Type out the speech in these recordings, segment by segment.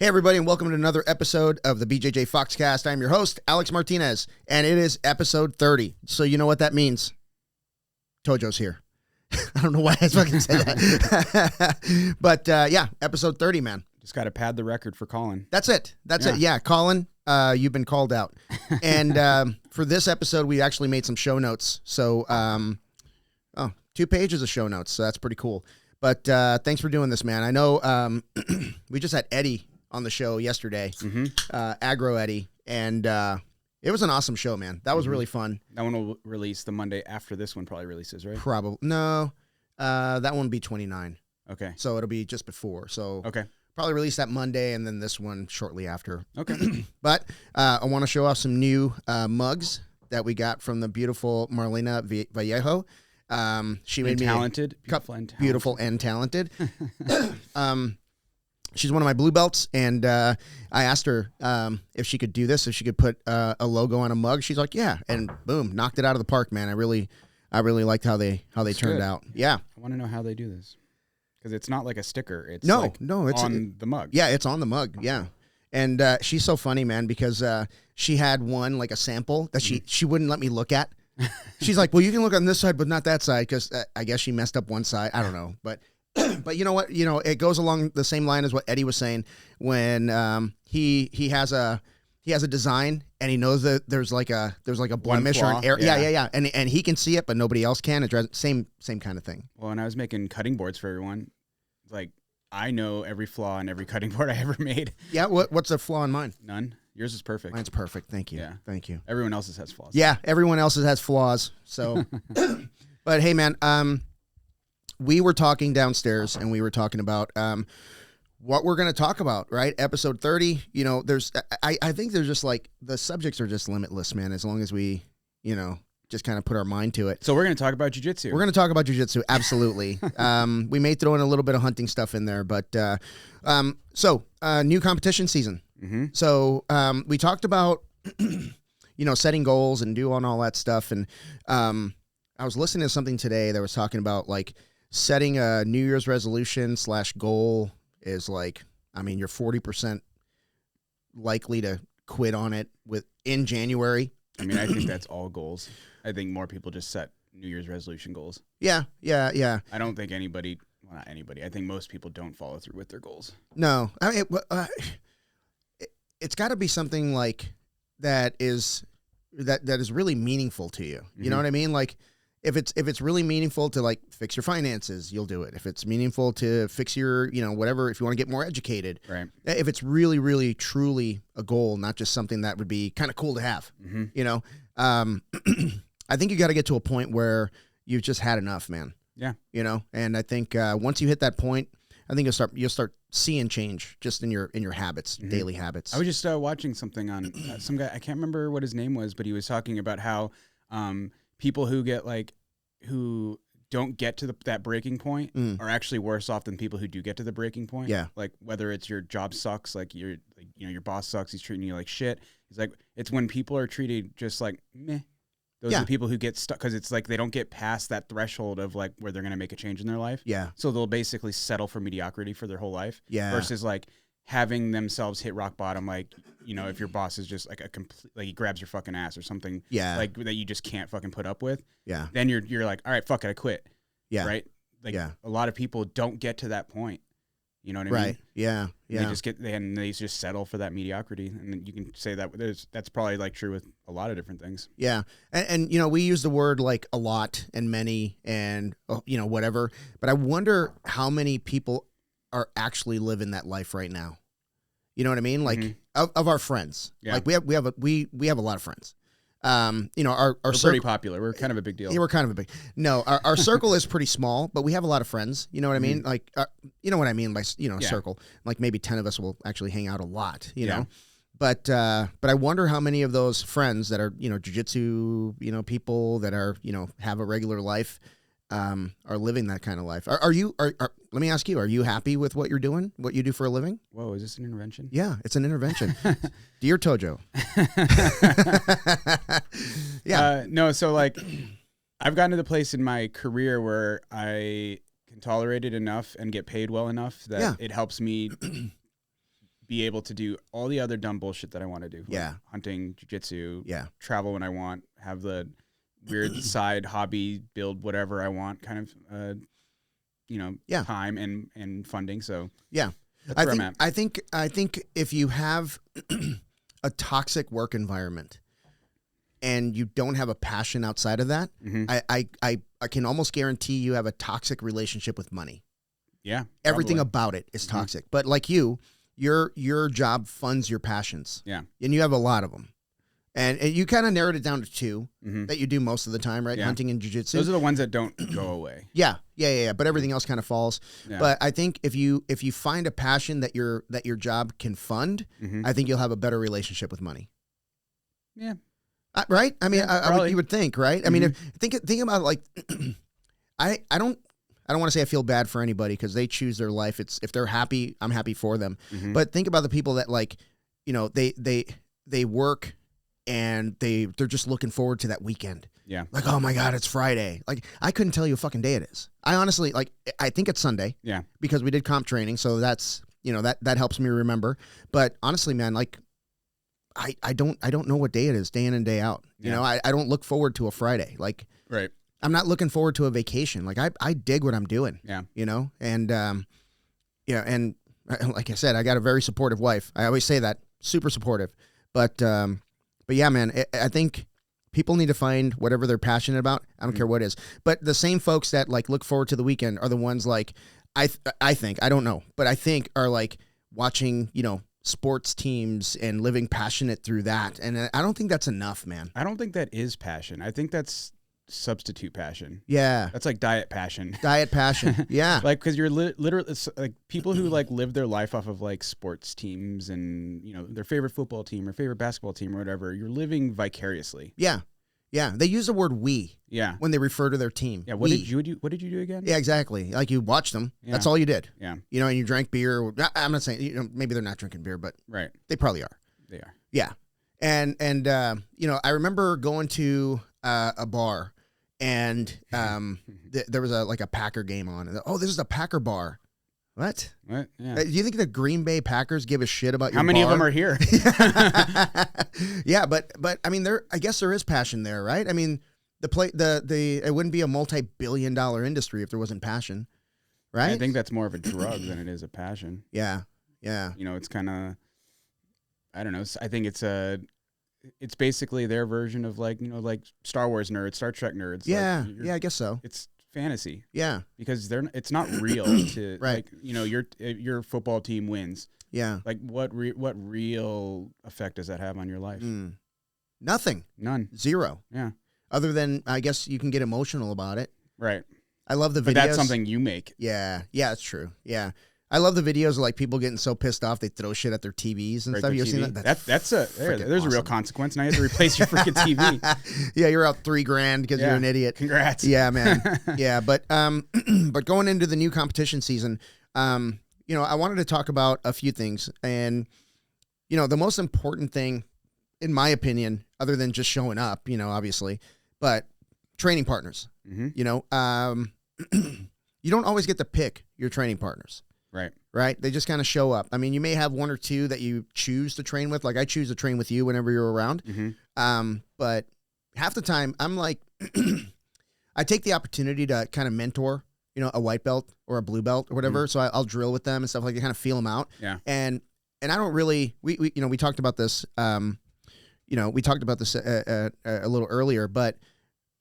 Hey, everybody, and welcome to another episode of the BJJ Foxcast. I'm your host, Alex Martinez, and it is episode 30. So you know what that means. Tojo's here. I don't know why I fucking said that. But, yeah, episode 30, man. Just got to pad the record for Colin. That's it. That's it. Yeah, Colin, you've been called out. And for this episode, we actually made some show notes. So, 2 pages of show notes. So that's pretty cool. But thanks for doing this, man. I know we just had Eddie on the show yesterday, Agro Eddie, and it was an awesome show, man. That was really fun. That one will release the Monday after this one probably releases, right? Probably. No, that one will be 29. Okay. So it'll be just before. So okay. Probably release that Monday and then this one shortly after. Okay. But I want to show off some new mugs that we got from the beautiful Marlena Vallejo. She made me beautiful and talented. She's one of my blue belts, and I asked her if she could do this, if she could put a logo on a mug. She's like, "Yeah," and boom, knocked it out of the park, man. I really liked how they turned out. Yeah, I want to know how they do this because it's not like a sticker. It's it's on the mug. Yeah, it's on the mug. Yeah, and she's so funny, man, because she had one like a sample that she wouldn't let me look at. She's like, "Well, you can look on this side, but not that side," because I guess she messed up one side. I don't know, but. But you know what? You know, it goes along the same line as what Eddie was saying when he has a design and he knows that there's like a blemish or an error. Yeah. And he can see it, but nobody else can. It's same kind of thing. Well, when I was making cutting boards for everyone, like I know every flaw in every cutting board I ever made. Yeah. What's the flaw in mine? None. Yours is perfect. Mine's perfect. Thank you. Yeah. Thank you. Everyone else's has flaws. Yeah. Everyone else's has flaws. So, but hey, man. We were talking downstairs and we were talking about what we're going to talk about, right? Episode 30, you know, I think there's just like the subjects are just limitless, man, as long as we, you know, just kind of put our mind to it. So we're going to talk about jiu-jitsu. We're going to talk about jiu-jitsu, absolutely. We may throw in a little bit of hunting stuff in there, but new competition season. Mm-hmm. So we talked about, you know, setting goals and doing all that stuff. And I was listening to something today that was talking about like, setting a New Year's resolution / goal is like, I mean, you're 40% likely to quit on it in January. I mean, I think that's all goals. I think more people just set New Year's resolution goals. Yeah. I don't think anybody, well, not anybody, I think most people don't follow through with their goals. No. I mean, it's got to be something like that is really meaningful to you. You know what I mean? Like, If it's really meaningful to like fix your finances, you'll do it. If it's meaningful to fix your, you know, whatever, if you want to get more educated, right? If it's really, really, truly a goal, not just something that would be kind of cool to have, you know, I think you got to get to a point where you've just had enough, man. Yeah. You know, and I think once you hit that point, I think you'll start seeing change just in your habits, daily habits. I was just watching something on some guy. I can't remember what his name was, but he was talking about how people who get who don't get to that breaking point are actually worse off than people who do get to the breaking point. Yeah. Like whether it's your job sucks, like your boss sucks, he's treating you like shit. He's like, it's when people are treated just like meh. Those are the people who get stuck because it's like they don't get past that threshold of like where they're going to make a change in their life. Yeah. So they'll basically settle for mediocrity for their whole life. Yeah. Versus like having themselves hit rock bottom, like, you know, if your boss is just like like he grabs your fucking ass or something, like that you just can't fucking put up with, then you're like, all right, fuck it, I quit, right? Like, a lot of people don't get to that point, you know what I mean? Right? Yeah. They just settle for that mediocrity, and then you can say that that's probably like true with a lot of different things. Yeah, and you know, we use the word like a lot and many and you know, whatever, but I wonder how many people are actually living that life right now. You know what I mean? Like of our friends, like we have a lot of friends. You know, we're pretty popular. We're kind of a big deal. Yeah, we're kind of a big. No, our circle is pretty small, but we have a lot of friends. You know what I mean? Like, you know what I mean by circle. Like maybe 10 of us will actually hang out a lot. You know, but I wonder how many of those friends that are, you know, jiu-jitsu, you know, people that are, you know, have a regular life, are living that kind of life. Are you? Let me ask you: are you happy with what you're doing? What you do for a living? Whoa, is this an intervention? Yeah, it's an intervention. Dear Tojo. No, so like, I've gotten to the place in my career where I can tolerate it enough and get paid well enough that it helps me be able to do all the other dumb bullshit that I want to do. Like hunting, jiu-jitsu, travel when I want, have the weird side hobby, build whatever I want kind of, time and funding. So that's where I'm at. I think if you have a toxic work environment and you don't have a passion outside of that, I can almost guarantee you have a toxic relationship with money. Yeah. Everything about it is toxic. But like your job funds your passions. Yeah. And you have a lot of them. And you kind of narrowed it down to two that you do most of the time, right? Hunting and jiu-jitsu. Those are the ones that don't go away. Yeah. But everything else kind of falls. Yeah. But I think if you find a passion that your job can fund, I think you'll have a better relationship with money. Yeah. Right? I mean, you would think, right? I mean, think about like, I don't want to say I feel bad for anybody because they choose their life. If they're happy, I'm happy for them. But think about the people that like, they work and they're just looking forward to that weekend. Yeah. Like, oh my God, it's Friday. Like, I couldn't tell you a fucking day it is. I honestly, like, I think it's Sunday. Yeah. Because we did comp training. So that's, that helps me remember. But honestly, man, like, I don't know what day it is day in and day out. Yeah. I don't look forward to a Friday. Like, right. I'm not looking forward to a vacation. Like, I dig what I'm doing. Yeah. And, and like I said, I got a very supportive wife. I always say that, super supportive. But yeah, man, I think people need to find whatever they're passionate about. I don't care what it is. But the same folks that like look forward to the weekend are the ones like I think, I don't know, but I think are like watching, sports teams and living passionate through that. And I don't think that's enough, man. I don't think that is passion. I think that's substitute passion. Yeah. That's like diet passion. Diet passion. Yeah. Like, because you're literally, it's like people who like live their life off of like sports teams and, their favorite football team or favorite basketball team or whatever. You're living vicariously. Yeah. Yeah. They use the word we. Yeah. When they refer to their team. Yeah. What did you do again? Yeah, exactly. Like you watched them. Yeah. That's all you did. Yeah. And you drank beer. I'm not saying, maybe they're not drinking beer, but right. They probably are. They are. Yeah. And I remember going to a bar. And there was a Packer game on. Oh, this is a Packer bar. What? Yeah. Do you think the Green Bay Packers give a shit about your How many bar? of them are here? Yeah, but I mean, I guess there is passion there, right? I mean, it wouldn't be a multi-billion-dollar industry if there wasn't passion, right? I think that's more of a drug than it is a passion. Yeah. It's kind of, I don't know. I think it's basically their version of like Star Wars nerds, Star Trek nerds. Yeah, I guess so. It's fantasy. Yeah, because it's not real to right. Like your football team wins. Yeah, like what real effect does that have on your life? Nothing. None. Zero. Yeah. Other than I guess you can get emotional about it. Right. I love the videos. But that's something you make. Yeah, that's true. Yeah. I love the videos of like people getting so pissed off they throw shit at their TVs and stuff. You've seen that? There's awesome. A real consequence. Now you have to replace your freaking TV. Yeah, you're out $3,000 because you're an idiot. Congrats. Yeah, man. Yeah, but going into the new competition season, I wanted to talk about a few things, and the most important thing, in my opinion, other than just showing up, obviously, but training partners. Mm-hmm. You don't always get to pick your training partners. Right. They just kind of show up. I mean, you may have one or two that you choose to train with. Like I choose to train with you whenever you're around. Mm-hmm. But half the time I'm like, I take the opportunity to kind of mentor, a white belt or a blue belt or whatever. Mm-hmm. So I'll drill with them and stuff like that, kind of feel them out. Yeah. And I don't really, we talked about this, we talked about this a little earlier, but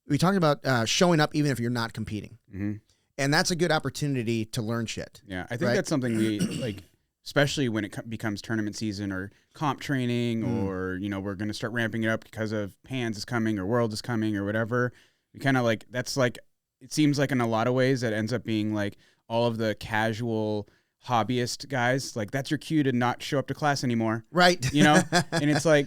we talked about showing up even if you're not competing. Mm-hmm. And that's a good opportunity to learn shit. Yeah, I think that's something we like, especially when it becomes tournament season or comp training, or we're going to start ramping it up because of Pans is coming or World is coming or whatever. We kind of like that's like it seems like in a lot of ways that ends up being like all of the casual hobbyist guys, like that's your cue to not show up to class anymore, right? And it's like.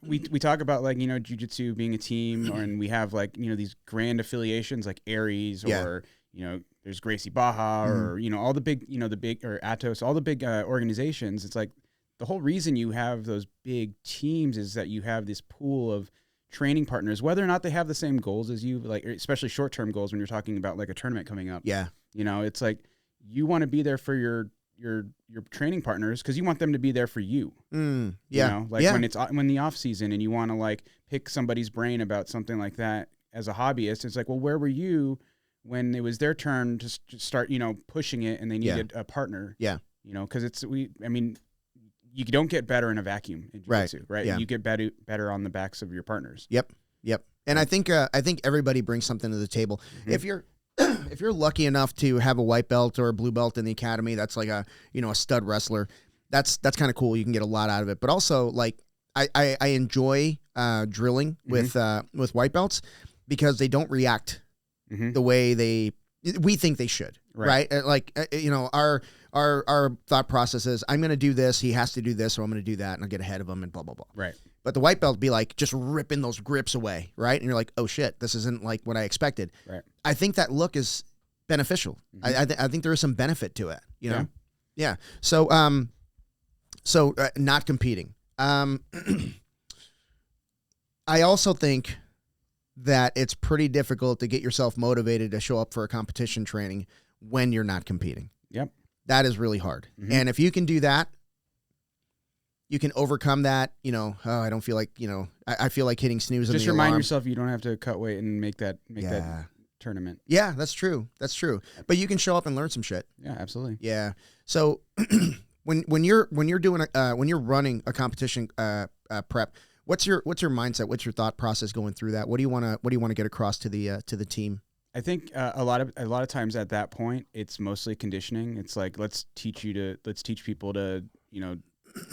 We talk about like, jiu-jitsu being a team, and we have like, these grand affiliations like Aries or, there's Gracie Baja or, all the big, or Atos, all the big organizations. It's like the whole reason you have those big teams is that you have this pool of training partners, whether or not they have the same goals as you, like, especially short-term goals when you're talking about like a tournament coming up. Yeah. It's like you want to be there for your your training partners because you want them to be there for you. Yeah. You know, like when the off season and you want to like pick somebody's brain about something like that as a hobbyist, it's like, well, where were you when it was their turn to start, you know, pushing it and they needed a partner? Yeah. You know, because you don't get better in a vacuum in jiu-jitsu, right? Yeah. You get better on the backs of your partners. Yep. And I think everybody brings something to the table. If you're lucky enough to have a white belt or a blue belt in the academy, that's like a stud wrestler. That's kind of cool. You can get a lot out of it. But also, like, I enjoy drilling with white belts because they don't react the way we think they should. Right? Like, our thought process is, I'm going to do this, he has to do this, so I'm going to do that, and I'll get ahead of him, and blah, blah, blah. Right. But the white belt be like, just ripping those grips away, right? And you're like, oh, shit, this isn't like what I expected. Right. I think that look is beneficial. I think there is some benefit to it, you know? Yeah. So, not competing. I also think that it's pretty difficult to get yourself motivated to show up for a competition training when you're not competing. Yep. That is really hard. And if you can do that, you can overcome that, I don't feel like, I feel like hitting snooze. Just remind yourself you don't have to cut weight and make that tournament. Yeah, that's true. But you can show up and learn some shit. Yeah, absolutely. Yeah. So when you're running a competition prep, what's your mindset? What's your thought process going through that? What do you want to get across to the team? I think a lot of times at that point, it's mostly conditioning. It's like, let's teach people to,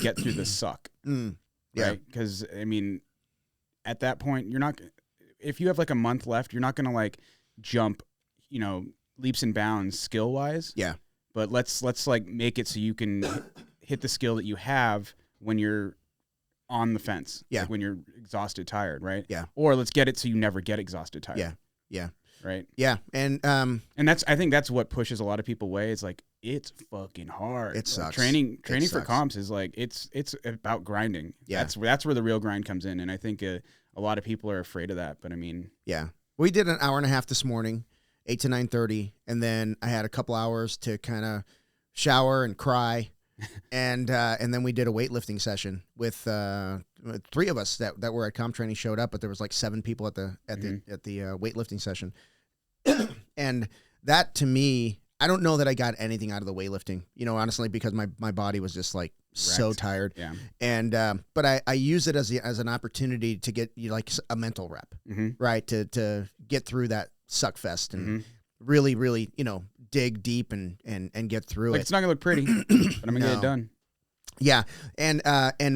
get through the suck. Right. Because at that point, if you have like a month left, you're not going to like jump, leaps and bounds skill wise. Yeah. But let's like make it so you can hit the skill that you have when you're on the fence. Yeah. Like when you're exhausted, tired. Right. Yeah. Or let's get it so you never get exhausted, tired. Yeah. Yeah. Right. Yeah. And I think that's what pushes a lot of people away. It's like, it's fucking hard. It sucks. Training for comps is like, it's about grinding. Yeah. That's where the real grind comes in. And I think a lot of people are afraid of that, but yeah, we did an hour and a half this morning, 8 to 9:30. And then I had a couple hours to kind of shower and cry. and then we did a weightlifting session with 3 of us that were at comp training showed up, but there was like 7 people at the weightlifting session. And that, to me, I don't know that I got anything out of the weightlifting, honestly, because my body was just like so tired. Yeah. And but I use it as an opportunity to get like a mental rep, right? To get through that suck fest and really, really, dig deep and get through it. It's not gonna look pretty, but I'm gonna get it done. Yeah. And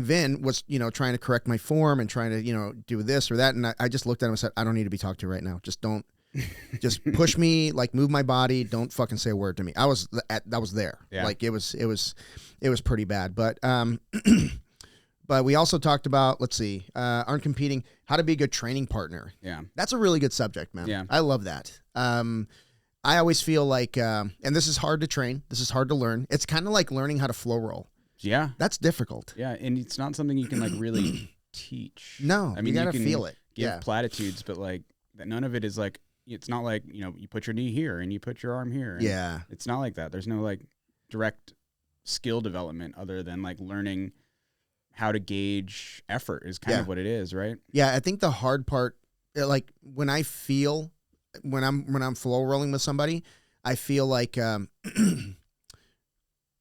Vin was, trying to correct my form and trying to, do this or that. And I just looked at him and said, I don't need to be talked to right now. Just push me, like move my body. Don't fucking say a word to me. I was there. Yeah. Like it was pretty bad. But but we also talked about, let's see, aren't competing, how to be a good training partner. Yeah. That's a really good subject, man. Yeah. I love that. I always feel like, and this is hard to train. This is hard to learn. It's kind of like learning how to flow roll. Yeah. That's difficult. Yeah. And it's not something you can like really teach. No, you gotta feel it. Give platitudes, but like none of it is like, it's not like, you put your knee here and you put your arm here. Yeah. It's not like that. There's no like direct skill development other than like learning how to gauge effort is kind of what it is, right? Yeah. I think the hard part, like when I'm flow rolling with somebody, I feel like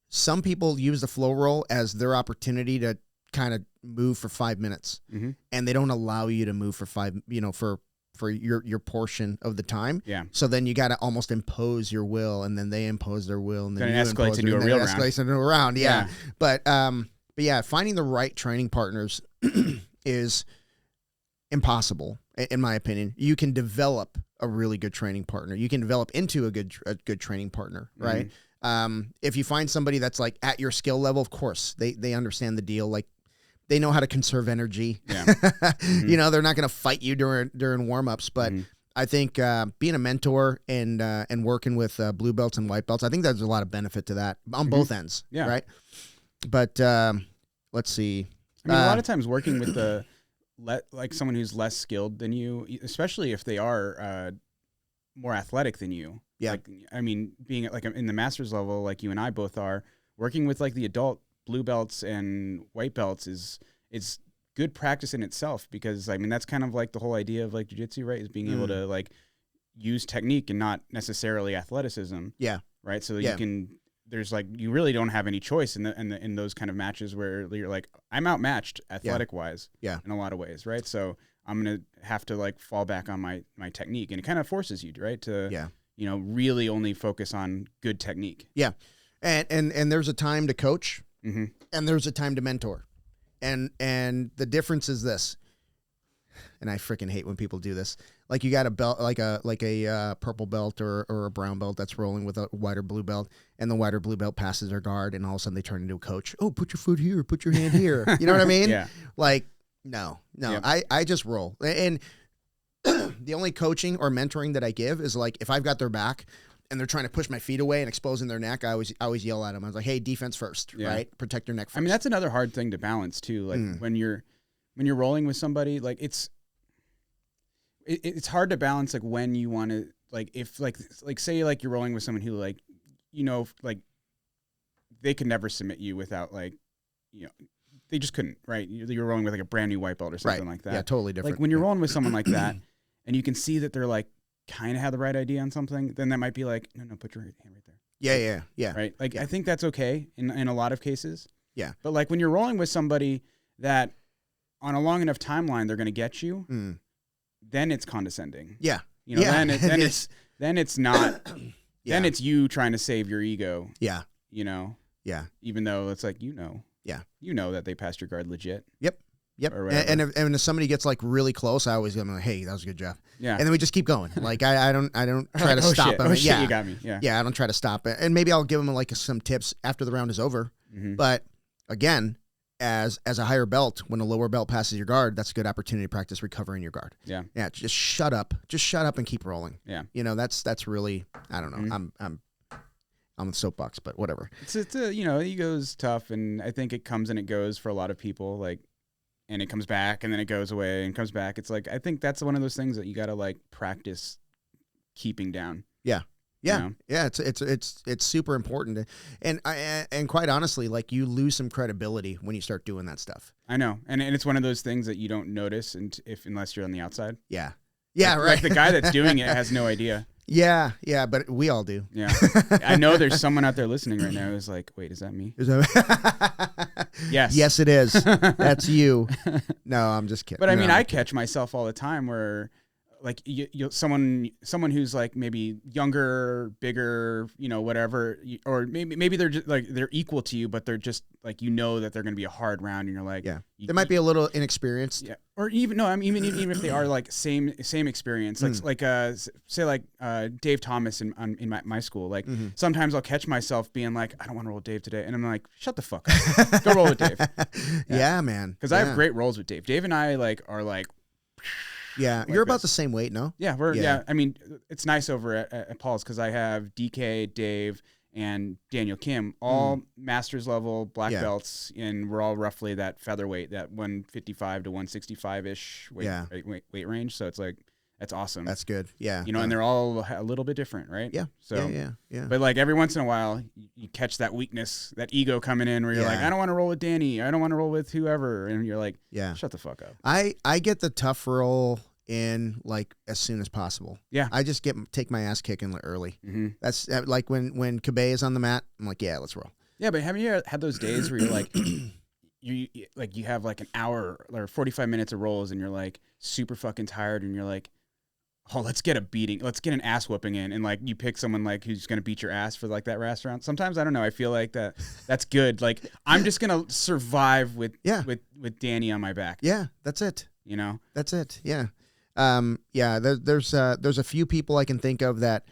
some people use the flow roll as their opportunity to kind of move for 5 minutes, and they don't allow you to move for for your portion of the time. Yeah. So then you got to almost impose your will, and then they impose their will, and then it escalates into a real round. Escalates into a round. Yeah. But yeah, finding the right training partners is impossible, in my opinion. You can develop a really good training partner. You can develop into a good training partner, right? If you find somebody that's like at your skill level, of course they understand the deal. Like they know how to conserve energy. Yeah. They're not going to fight you during warm-ups, but I think being a mentor and working with blue belts and white belts, I think there's a lot of benefit to that on both ends. Yeah. Right. But let's see. I mean, a lot of times working with like someone who's less skilled than you, especially if they are more athletic than you. Yeah. Like, I mean, being like in the master's level, like you and I both are, working with like the adult blue belts and white belts is good practice in itself, because I mean that's kind of like the whole idea of like jiu-jitsu, right? Is being able to like use technique and not necessarily athleticism. Yeah. Right. So you can. There's like you really don't have any choice in those kind of matches where you're like, I'm outmatched athletic wise. Yeah. In a lot of ways, right? So I'm gonna have to like fall back on my technique, and it kind of forces you, right, to really only focus on good technique. Yeah. And there's a time to coach, and there's a time to mentor, and the difference is this. And I freaking hate when people do this. Like you got a belt, like a purple belt or a brown belt that's rolling with a white or blue belt, and the white or blue belt passes their guard, and all of a sudden they turn into a coach. Oh, put your foot here, put your hand here. You know what I mean? Yeah. Like, no. Yep. I just roll. And the only coaching or mentoring that I give is like if I've got their back and they're trying to push my feet away and exposing their neck, I always yell at them. I was like, hey, defense first, right? Protect your neck first. I mean, that's another hard thing to balance too. Like when you're rolling with somebody, like it's hard to balance, like when you want to, like if like say like you're rolling with someone who like, like they could never submit you without like, they just couldn't, right? You're rolling with like a brand new white belt or something like that. Yeah, totally different. Like when you're rolling with someone like that and you can see that they're like kind of have the right idea on something, then that might be like, no, put your hand right there. Yeah. Right? Like I think that's okay in a lot of cases. Yeah. But like when you're rolling with somebody that on a long enough timeline they're going to get you, then it's condescending. Yeah. Then it's not. Then it's you trying to save your ego. Yeah. Yeah. Even though it's like Yeah. That they passed your guard legit. Yep. And if somebody gets like really close, I always go like, hey, that was a good job. Yeah. And then we just keep going. Like I don't try to stop them. Oh shit, you got me. Yeah. Yeah, I don't try to stop it. And maybe I'll give them like some tips after the round is over. But again, as a higher belt, when a lower belt passes your guard, that's a good opportunity to practice recovering your guard. Yeah. Yeah. Just shut up and keep rolling. Yeah. That's really, I don't know. I'm on the soapbox, but whatever. It's ego's tough, and I think it comes and it goes for a lot of people. Like, and it comes back, and then it goes away and comes back. It's like I think that's one of those things that you got to like practice keeping down. Yeah. Yeah. Yeah. It's super important. And quite honestly, like you lose some credibility when you start doing that stuff. I know. And it's one of those things that you don't notice unless you're on the outside. Yeah. Yeah. Like, right. Like the guy that's doing it has no idea. Yeah. Yeah. But we all do. Yeah. I know there's someone out there listening right now who's like, wait, is that me? Yes. Yes, it is. That's you. No, I'm just kidding. But I mean, I catch myself all the time where like someone who's like maybe younger, bigger, whatever, or maybe they're just like they're equal to you, but they're just like that they're going to be a hard round, and you're like, they might be a little inexperienced, or even even if they are like same experience, like say like Dave Thomas in my school, like sometimes I'll catch myself being like, I don't want to roll with Dave today, and I'm like, shut the fuck up, go roll with Dave. Yeah, man, because I have great rolls with Dave. Dave and I are like. Yeah, you're about the same weight, no? Yeah, I mean, it's nice over at Paul's because I have DK, Dave, and Daniel Kim, all masters level black belts, and we're all roughly that featherweight, that 155 to 165-ish weight range. So it's like, that's awesome. That's good. Yeah. And they're all a little bit different, right? Yeah. So, yeah. But like every once in a while, you catch that weakness, that ego coming in where you're like, I don't want to roll with Danny. I don't want to roll with whoever. And you're like, shut the fuck up. I get the tough roll in like as soon as possible. Yeah. I just take my ass kicking early. That's like when Kray is on the mat, I'm like, yeah, let's roll. Yeah, but haven't you had those days where you're like, you have like an hour or 45 minutes of rolls and you're like super fucking tired and you're like, oh, let's get an ass whooping in, and like you pick someone like who's gonna beat your ass for like that restaurant. Sometimes I don't know. I feel like that's good. Like I'm just gonna survive with Danny on my back. Yeah, that's it. That's it. Yeah. There's a few people I can think of that,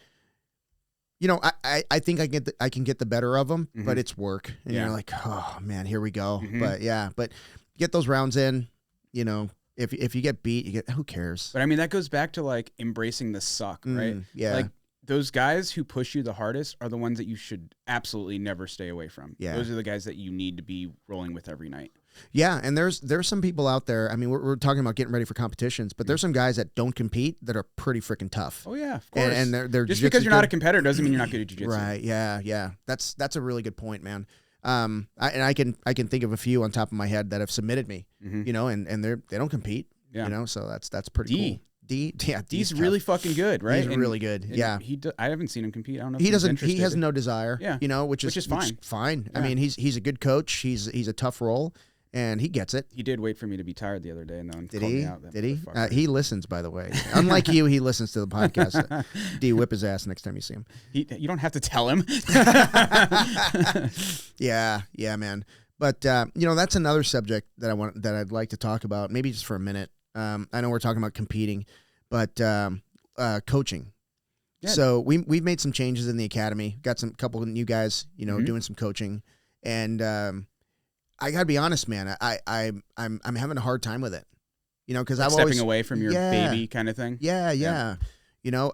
I think I can get the better of them, but it's work, and you're like, oh man, here we go. But get those rounds in, if you get beat, who cares? But I mean, that goes back to like embracing the suck, right? Yeah. Like those guys who push you the hardest are the ones that you should absolutely never stay away from. Yeah. Those are the guys that you need to be rolling with every night. Yeah, and there's some people out there. I mean, we're talking about getting ready for competitions, but there's some guys that don't compete that are pretty freaking tough. Oh yeah, of course. And they're just because you're not a competitor doesn't mean you're not good at jiu-jitsu. Right? Yeah. That's a really good point, man. I can think of a few on top of my head that have submitted me, you know, and they don't compete, you know, so that's pretty cool. D's really fucking good, right? He's really good. Yeah. I haven't seen him compete. I don't know if he doesn't, he has no desire, you know, which is fine. Yeah. I mean, he's a good coach. He's a tough role. And he gets it. He did wait for me to be tired the other day, and then did he? He listens, by the way. Unlike you, he listens to the podcast. D, whip his ass next time you see him. You don't have to tell him. yeah, man. But you know, that's another subject that I'd like to talk about, maybe just for a minute. I know we're talking about competing, but coaching. Yeah. So we've made some changes in the academy. Got some couple of new guys, you know, doing some coaching, and I gotta be honest, man. I'm having a hard time with it, you know, because like I'm stepping away from your baby kind of thing. Yeah. You know,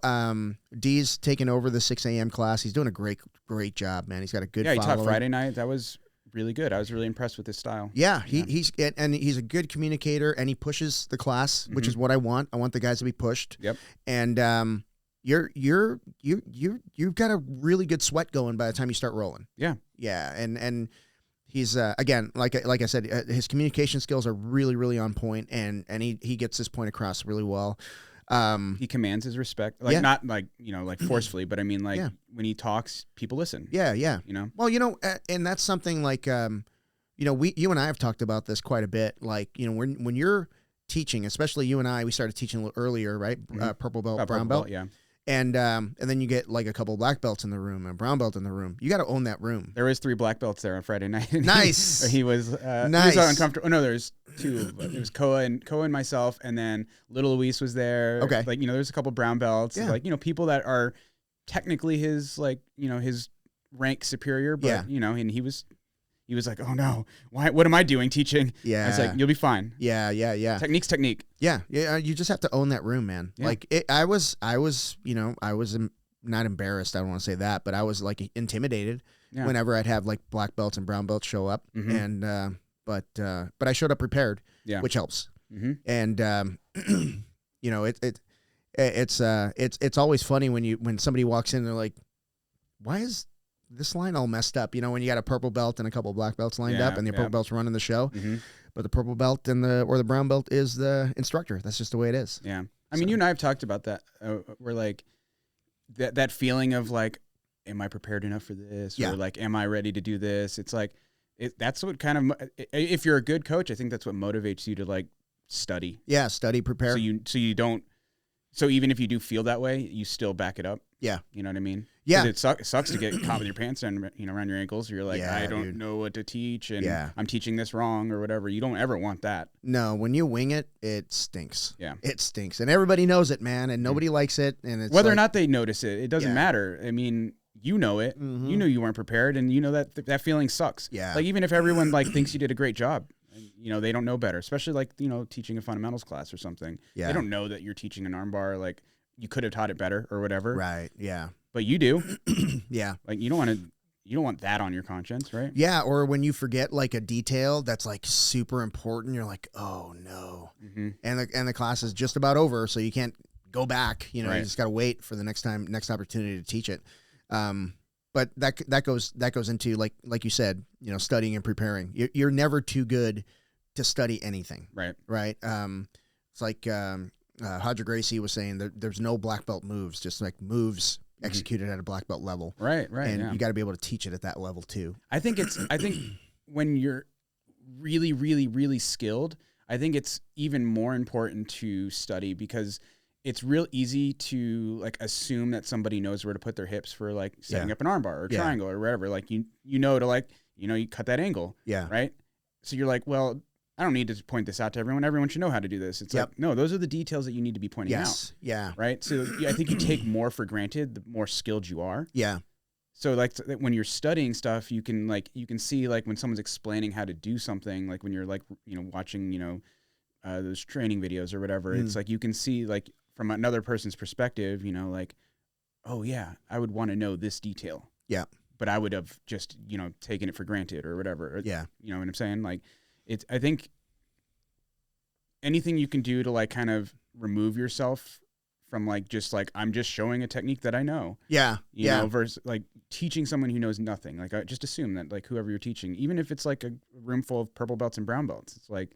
D's taking over the 6 a.m. class. He's doing a great job, man. He's got a good. Yeah, he taught Friday night. That was really good. I was really impressed with his style. Yeah, he's a good communicator, and he pushes the class, which is what I want. I want the guys to be pushed. Yep. And you've got a really good sweat going by the time you start rolling. Yeah. Yeah, and. He's again, like I said, his communication skills are really, really on point, and he gets his point across really well. He commands his respect, like not like, you know, like forcefully, but I mean, like when he talks, people listen. Yeah. You know. Well, you know, and that's something like, you know, you and I have talked about this quite a bit. Like, you know, when you're teaching, especially you and I, we started teaching a little earlier, right? Purple belt, brown belt, yeah. And then you get like a couple black belts in the room and a brown belt in the room. You got to own that room. There was 3 black belts there on Friday night. Nice. He was nice. He was uncomfortable. Oh, no, there's 2. It was Koa and myself, and then little Luis was there. Okay. Like, you know, there's a couple brown belts. Yeah. Like, you know, people that are technically his, like, you know, his rank superior, but you know, and he was like, oh no, what am I doing teaching? Yeah. I was like, you'll be fine. Yeah. Technique's technique. Yeah. You just have to own that room, man. Yeah. Like I was, you know, I was not embarrassed. I don't want to say that, but I was like intimidated whenever I'd have like black belts and brown belts show up. And, but I showed up prepared, which helps. And, you know, it's always funny when somebody walks in and they're like, why is this line all messed up? You know, when you got a purple belt and a couple of black belts lined up, and the purple belt's running the show, but the purple belt or the brown belt is the instructor. That's just the way it is. Yeah, I mean, you and I have talked about that. We're like that feeling of like, am I prepared enough for this? Or like, am I ready to do this? It's like that's what kind of, if you're a good coach, I think that's what motivates you to like study. Yeah, study, prepare. So you don't. So even if you do feel that way, you still back it up. Yeah. You know what I mean? Yeah. It sucks to get caught with your pants down, you know, around your ankles. You're like, I don't know what to teach, and I'm teaching this wrong or whatever. You don't ever want that. No, when you wing it, it stinks. Yeah. It stinks. And everybody knows it, man, and nobody likes it. And it's whether or not they notice it, it doesn't matter. I mean, you know it. You know you weren't prepared, and you know that feeling sucks. Yeah. Like even if everyone like thinks you did a great job, you know, they don't know better, especially like, you know, teaching a fundamentals class or something. Yeah. They don't know that you're teaching an armbar, like you could have taught it better or whatever. Right. Yeah. But you do. Yeah. Like you don't want that on your conscience, right? Yeah. Or when you forget like a detail that's like super important, you're like, oh no. And the class is just about over, so you can't go back. You know, you just got to wait for the next opportunity to teach it. But that goes into like you said, you know, studying and preparing. You're never too good to study anything. Right. Right. It's like Hodger Gracie was saying that there's no black belt moves, just like moves executed at a black belt level. Right. And you got to be able to teach it at that level too. I think when you're really, really, really skilled, I think it's even more important to study, because it's real easy to like assume that somebody knows where to put their hips for like setting up an armbar or triangle or whatever. Like you know to like, you know, you cut that angle. Yeah. Right. So you're like, well, I don't need to point this out to everyone. Everyone should know how to do this. It's like, no, those are the details that you need to be pointing out. Yeah. Right. So I think you take more for granted the more skilled you are. Yeah. So like when you're studying stuff, you can see like when someone's explaining how to do something, like when you're like, you know, watching, you know, those training videos or whatever, it's like you can see like from another person's perspective, you know, like, oh yeah, I would want to know this detail. Yeah. But I would have just, you know, taken it for granted or whatever. Or, yeah. You know what I'm saying? Like I think anything you can do to like kind of remove yourself from like just like I'm just showing a technique that I know. Yeah. You know, versus like teaching someone who knows nothing. Like I just assume that like whoever you're teaching, even if it's like a room full of purple belts and brown belts, it's like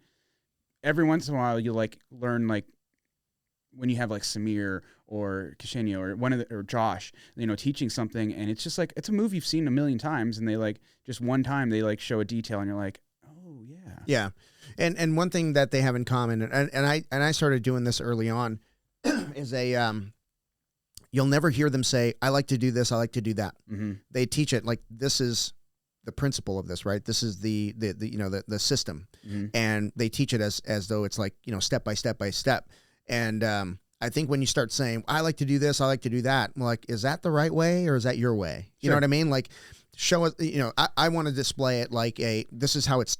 every once in a while you like learn like when you have like Samir or Kishenyo or Josh, you know, teaching something, and it's just like it's a move you've seen a million times, and they like just one time they like show a detail, and you're like, oh yeah, yeah. And one thing that they have in common, and I started doing this early on, is you'll never hear them say, I like to do this, I like to do that. Mm-hmm. They teach it like this is the principle of this, right? This is the you know the system, mm-hmm. and they teach it as though it's like, you know, step by step by step. And I think when you start saying, I like to do this, I like to do that, I'm like, is that the right way or is that your way? You know what I mean? Like, show it, you know, I want to display it like this is how it's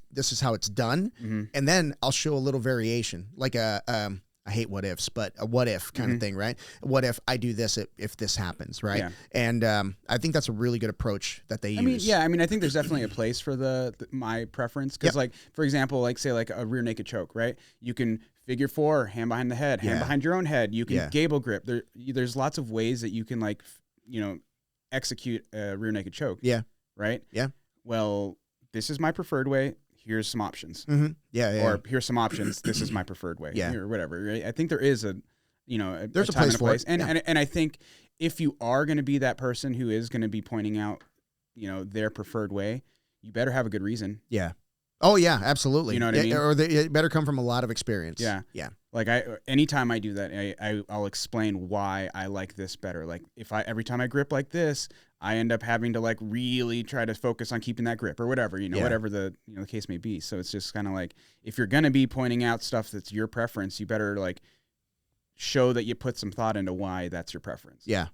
done. Mm-hmm. And then I'll show a little variation, like I hate what ifs, but a what if kind of thing, right? What if I do this if this happens, right? Yeah. And I think that's a really good approach that they use. I mean, I think there's definitely a place for my preference. Because, like, for example, like, say, like a rear naked choke, right? You can figure 4, hand behind the head, hand behind your own head. You can gable grip. There's lots of ways that you can, like, you know, execute a rear naked choke. Yeah. Right? Yeah. Well, this is my preferred way. Here's some options. Mm-hmm. Yeah. Or here's some options. This is my preferred way. Yeah. Or whatever. Right? I think there is there's a time place and a place. for it. And I think if you are going to be that person who is going to be pointing out, you know, their preferred way, you better have a good reason. Yeah. Oh yeah, absolutely. You know what I mean? Or it better come from a lot of experience. Yeah. Yeah. Like anytime I do that, I'll explain why I like this better. Like every time I grip like this, I end up having to like really try to focus on keeping that grip or whatever, you know, whatever the case may be. So it's just kind of like, if you're going to be pointing out stuff that's your preference, you better like show that you put some thought into why that's your preference. Yeah.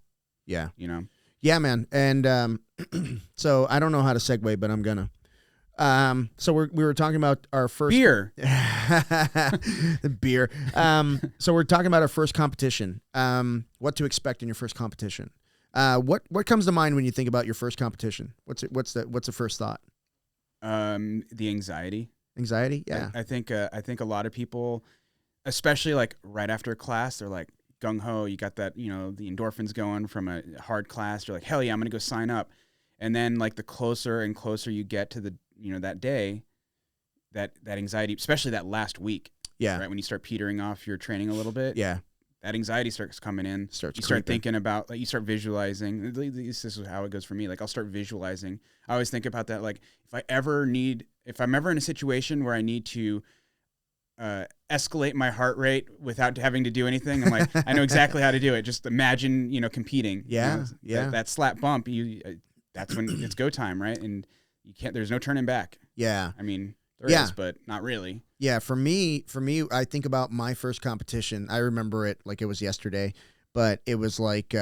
Yeah. You know? Yeah, man. And so I don't know how to segue, but I'm gonna. So we were talking about our first beer. Beer. So we're talking about our first competition. What to expect in your first competition. What comes to mind when you think about your first competition? What's the first thought? The anxiety. Anxiety? Yeah. I think a lot of people, especially like right after a class, they're like gung ho. You got that, you know, the endorphins going from a hard class. You're like, hell yeah, I'm gonna go sign up. And then like the closer and closer you get to the, you know, that day, that anxiety, especially that last week. Yeah. Right. When you start petering off your training a little bit. Yeah. That anxiety starts coming in. You start thinking about, like, you start visualizing. This is how it goes for me. Like, I'll start visualizing. I always think about that. Like, if I'm ever in a situation where I need to escalate my heart rate without having to do anything, I'm like, I know exactly how to do it. Just imagine, you know, competing. Yeah. You know, that slap bump, that's when it's go time, right? And there's no turning back. Yeah. I mean, there is, but not really. Yeah, for me, I think about my first competition. I remember it like it was yesterday, but it was like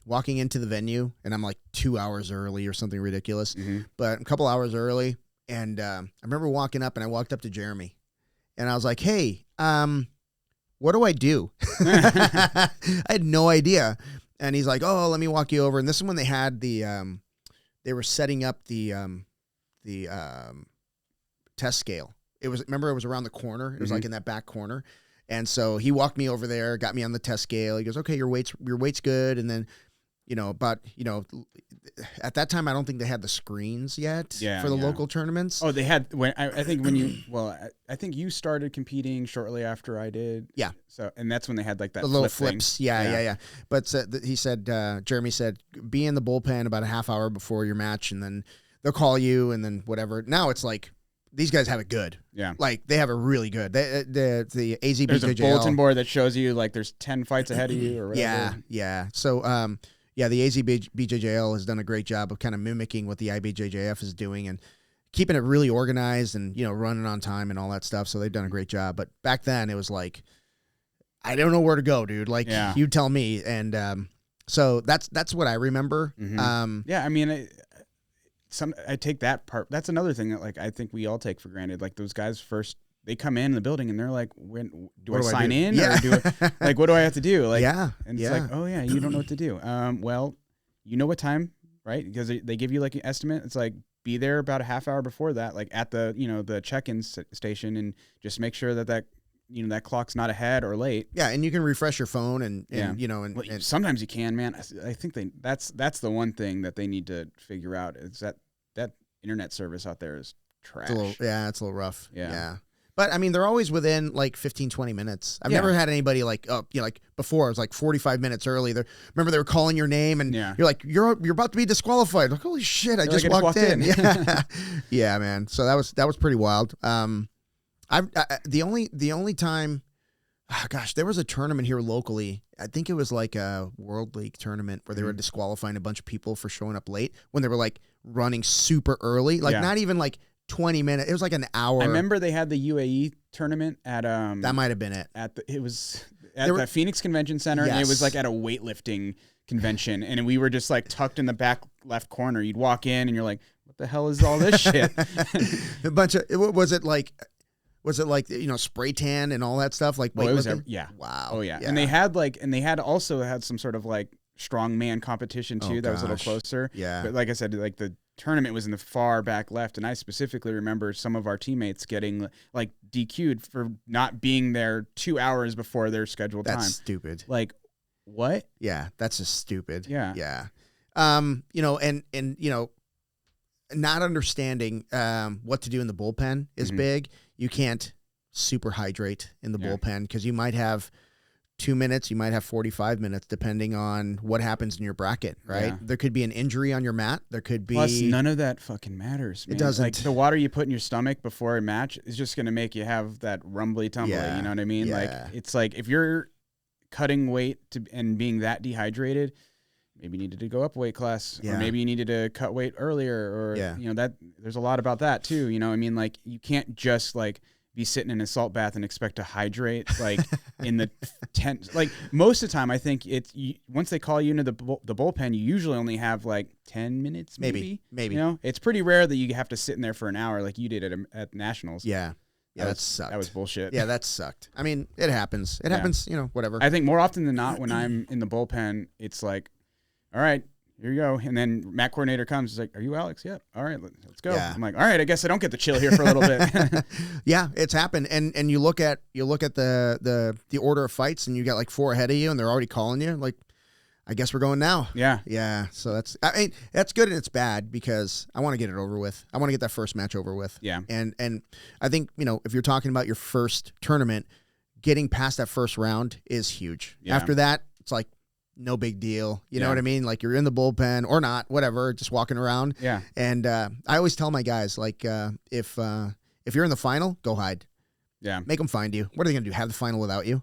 walking into the venue, and I'm like 2 hours early or something ridiculous, but a couple hours early, and I remember walking up, and I walked up to Jeremy, and I was like, hey, what do I do? I had no idea, and he's like, oh, let me walk you over, and this is when they had they were setting up the test scale. It was around the corner. It was like in that back corner. And so he walked me over there, got me on the test scale. He goes, okay, your weight's good. And then, you know, at that time, I don't think they had the screens yet for the local tournaments. Oh, they had I think you started competing shortly after I did. Yeah. So, and that's when they had like that the little flip flips. Thing. Yeah. But he said, Jeremy said, be in the bullpen about a half hour before your match, and then they'll call you, and then whatever. Now it's like, these guys have it good. Yeah. Like, they have it really good. The AZ There's BJJ. a bulletin board that shows you, like, there's 10 fights ahead of you or whatever. Yeah. So, the AZ BJJL has done a great job of kind of mimicking what the IBJJF is doing and keeping it really organized and, you know, running on time and all that stuff. So they've done a great job. But back then, it was like, I don't know where to go, dude. Like, you tell me. And so that's what I remember. Yeah, I mean, I take that part. That's another thing that, like, I think we all take for granted. Like, those guys first, they come in the building and they're like, "When do I sign in? Yeah. Or do I, like, what do I have to do?" Like, and it's like, "Oh yeah, you don't know what to do." Well, you know what time, right? Because they give you like an estimate. It's like, be there about a half hour before that, like at the the check-in station, and just make sure that that clock's not ahead or late. Yeah, and you can refresh your phone and sometimes you can, man. I think that's the one thing that they need to figure out is that internet service out there is trash. It's a little rough. Yeah. But I mean, they're always within like 15, 20 minutes. I've never had anybody like before it was like 45 minutes early. Remember they were calling your name and you're like, you're about to be disqualified. Like, holy shit, I just walked in. Yeah. Yeah, man. So that was pretty wild. The only time, there was a tournament here locally. I think it was like a World League tournament where they were disqualifying a bunch of people for showing up late when they were like running super early, like not even like 20 minutes. It was like an hour. I remember they had the UAE tournament at that might have been it. It was at the Phoenix Convention Center, and it was like at a weightlifting convention, and we were just like tucked in the back left corner. You'd walk in, and you're like, "What the hell is all this shit?" A bunch of was it like spray tan and all that stuff like weightlifting? Wow. Oh yeah. And they had also had some sort of like strongman competition too that was a little closer. Yeah. But like I said, like the tournament was in the far back left, and I specifically remember some of our teammates getting like DQ'd for not being there 2 hours before their scheduled time. That's stupid. Like, what? Yeah, that's just stupid. Yeah. Yeah. Not understanding what to do in the bullpen is big. You can't super hydrate in the bullpen because you might have 2 minutes, you might have 45 minutes, depending on what happens in your bracket, right? Yeah. There could be an injury on your mat. There could be... Plus, none of that fucking matters, man. It doesn't. Like, the water you put in your stomach before a match is just going to make you have that rumbly tumbly, you know what I mean? Yeah. Like, it's like, if you're cutting weight and being that dehydrated, maybe you needed to go up weight class, or maybe you needed to cut weight earlier, or, that there's a lot about that, too, you know what I mean? Like, you can't just, like... be sitting in a salt bath and expect to hydrate like in the tent. Like most of the time, I think once they call you into the bullpen, you usually only have like 10 minutes, maybe. You know, it's pretty rare that you have to sit in there for an hour like you did at Nationals. Yeah. Yeah, that sucked. That was bullshit. Yeah, that sucked. I mean, it happens. It happens, whatever. I think more often than not, when I'm in the bullpen, it's like, all right, here you go. And then Matt coordinator comes. He's like, "Are you Alex?" "Yeah." "All right, let's go." Yeah. I'm like, "All right, I guess I don't get to chill here for a little bit." Yeah, it's happened. And you look at the order of fights, and you got like 4 ahead of you, and they're already calling you. Like, I guess we're going now. Yeah. Yeah. So that's good and it's bad because I want to get it over with. I want to get that first match over with. Yeah. And I think if you're talking about your first tournament, getting past that first round is huge. Yeah. After that, it's like, no big deal. You know what I mean? Like you're in the bullpen or not, whatever, just walking around. Yeah. And I always tell my guys, like, if you're in the final, go hide. Yeah. Make them find you. What are they going to do? Have the final without you?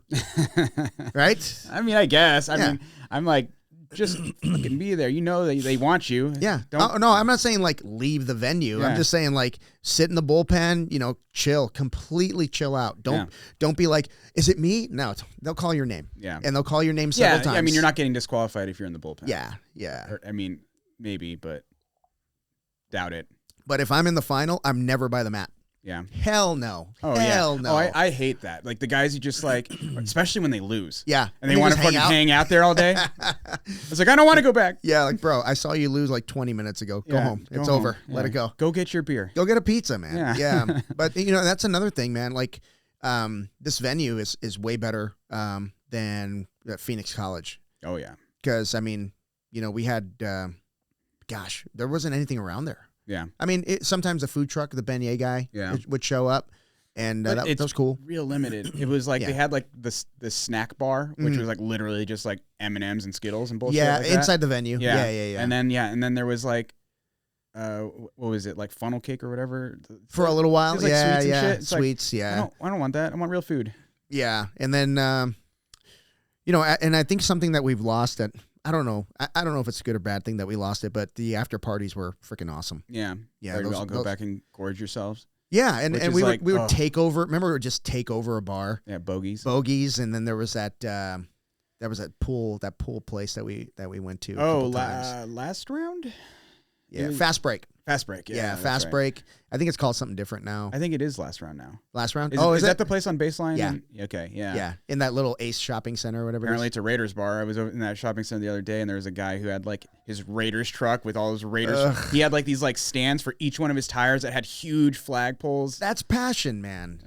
Right? I mean, I guess. I mean, I'm like, just fucking be there. You know they want you. Yeah. No, I'm not saying like leave the venue. Yeah. I'm just saying like sit in the bullpen, chill, completely chill out. Don't be like, is it me? No, they'll call your name. Yeah. And they'll call your name several times. I mean, you're not getting disqualified if you're in the bullpen. Yeah. Yeah. I mean, maybe, but doubt it. But if I'm in the final, I'm never by the mat. Yeah. Hell no. Oh, Hell no. Oh, I hate that. Like the guys who just like, especially when they lose. Yeah. And they want to fucking hang out there all day. It's like, I don't want to go back. Yeah. Like, bro, I saw you lose like 20 minutes ago. Go home. It's over. Yeah. Let it go. Go get your beer. Go get a pizza, man. Yeah. But, that's another thing, man. Like, this venue is way better than Phoenix College. Oh, yeah. Because, I mean, we had, there wasn't anything around there. Yeah. I mean, sometimes the food truck, the beignet guy would show up, and that was cool. Real limited. It was like they had like this snack bar, which was like literally just like M&Ms and Skittles and bullshit. Yeah, like inside the venue. Yeah. And then there was like, what was it, like funnel cake or whatever? For a little while. Like sweets and shit. Sweets, like, I don't want that. I want real food. Yeah. And then, and I think something that we've lost that, I don't know. I don't know if it's a good or bad thing that we lost it, but the after parties were freaking awesome. Yeah. Yeah. I'll go back and gorge yourselves. Yeah. And we would take over. Remember, we would just take over a bar. Yeah. Bogies. And then there was that pool place that we went to. Last round? Yeah. Fast break. Fast break. Yeah. Fast break. I think it's called something different now. I think it is last round now. Last round? Is that the place on Baseline? Yeah. Okay. Yeah. Yeah. In that little Ace shopping center or whatever. Apparently it's a Raiders bar. I was over in that shopping center the other day, and there was a guy who had like his Raiders truck with all his Raiders. Ugh. He had like these like stands for each one of his tires that had huge flagpoles. That's passion, man.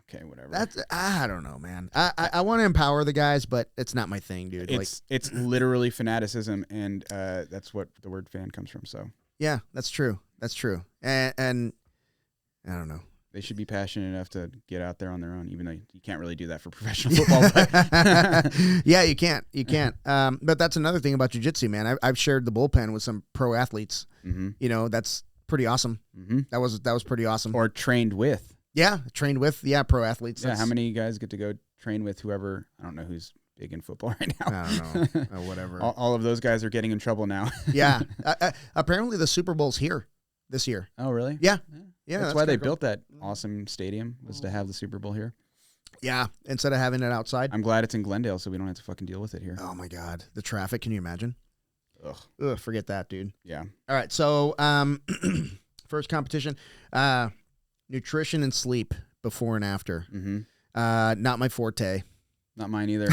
Okay, whatever. I don't know, man. I want to empower the guys, but it's not my thing, dude. It's literally fanaticism, and that's what the word fan comes from. So yeah, that's true. That's true. And I don't know. They should be passionate enough to get out there on their own, even though you can't really do that for professional football. Yeah, you can't. You can't. But that's another thing about jiu-jitsu, man. I've shared the bullpen with some pro athletes. Mm-hmm. You know, that's pretty awesome. Mm-hmm. That was pretty awesome. Or trained with. Yeah, trained with. Yeah, pro athletes. Yeah, how many guys get to go train with whoever? I don't know who's big in football right now. I don't know. Whatever. All of those guys are getting in trouble now. Yeah. Apparently the Super Bowl's here this year. Oh, really? Yeah. Yeah, that's why they built that awesome stadium, was to have the Super Bowl here. Yeah, instead of having it outside. I'm glad it's in Glendale, so we don't have to fucking deal with it here. Oh my God, the traffic! Can you imagine? Ugh, forget that, dude. Yeah. All right, so first competition, nutrition and sleep before and after. Mm-hmm. Not my forte. Not mine either.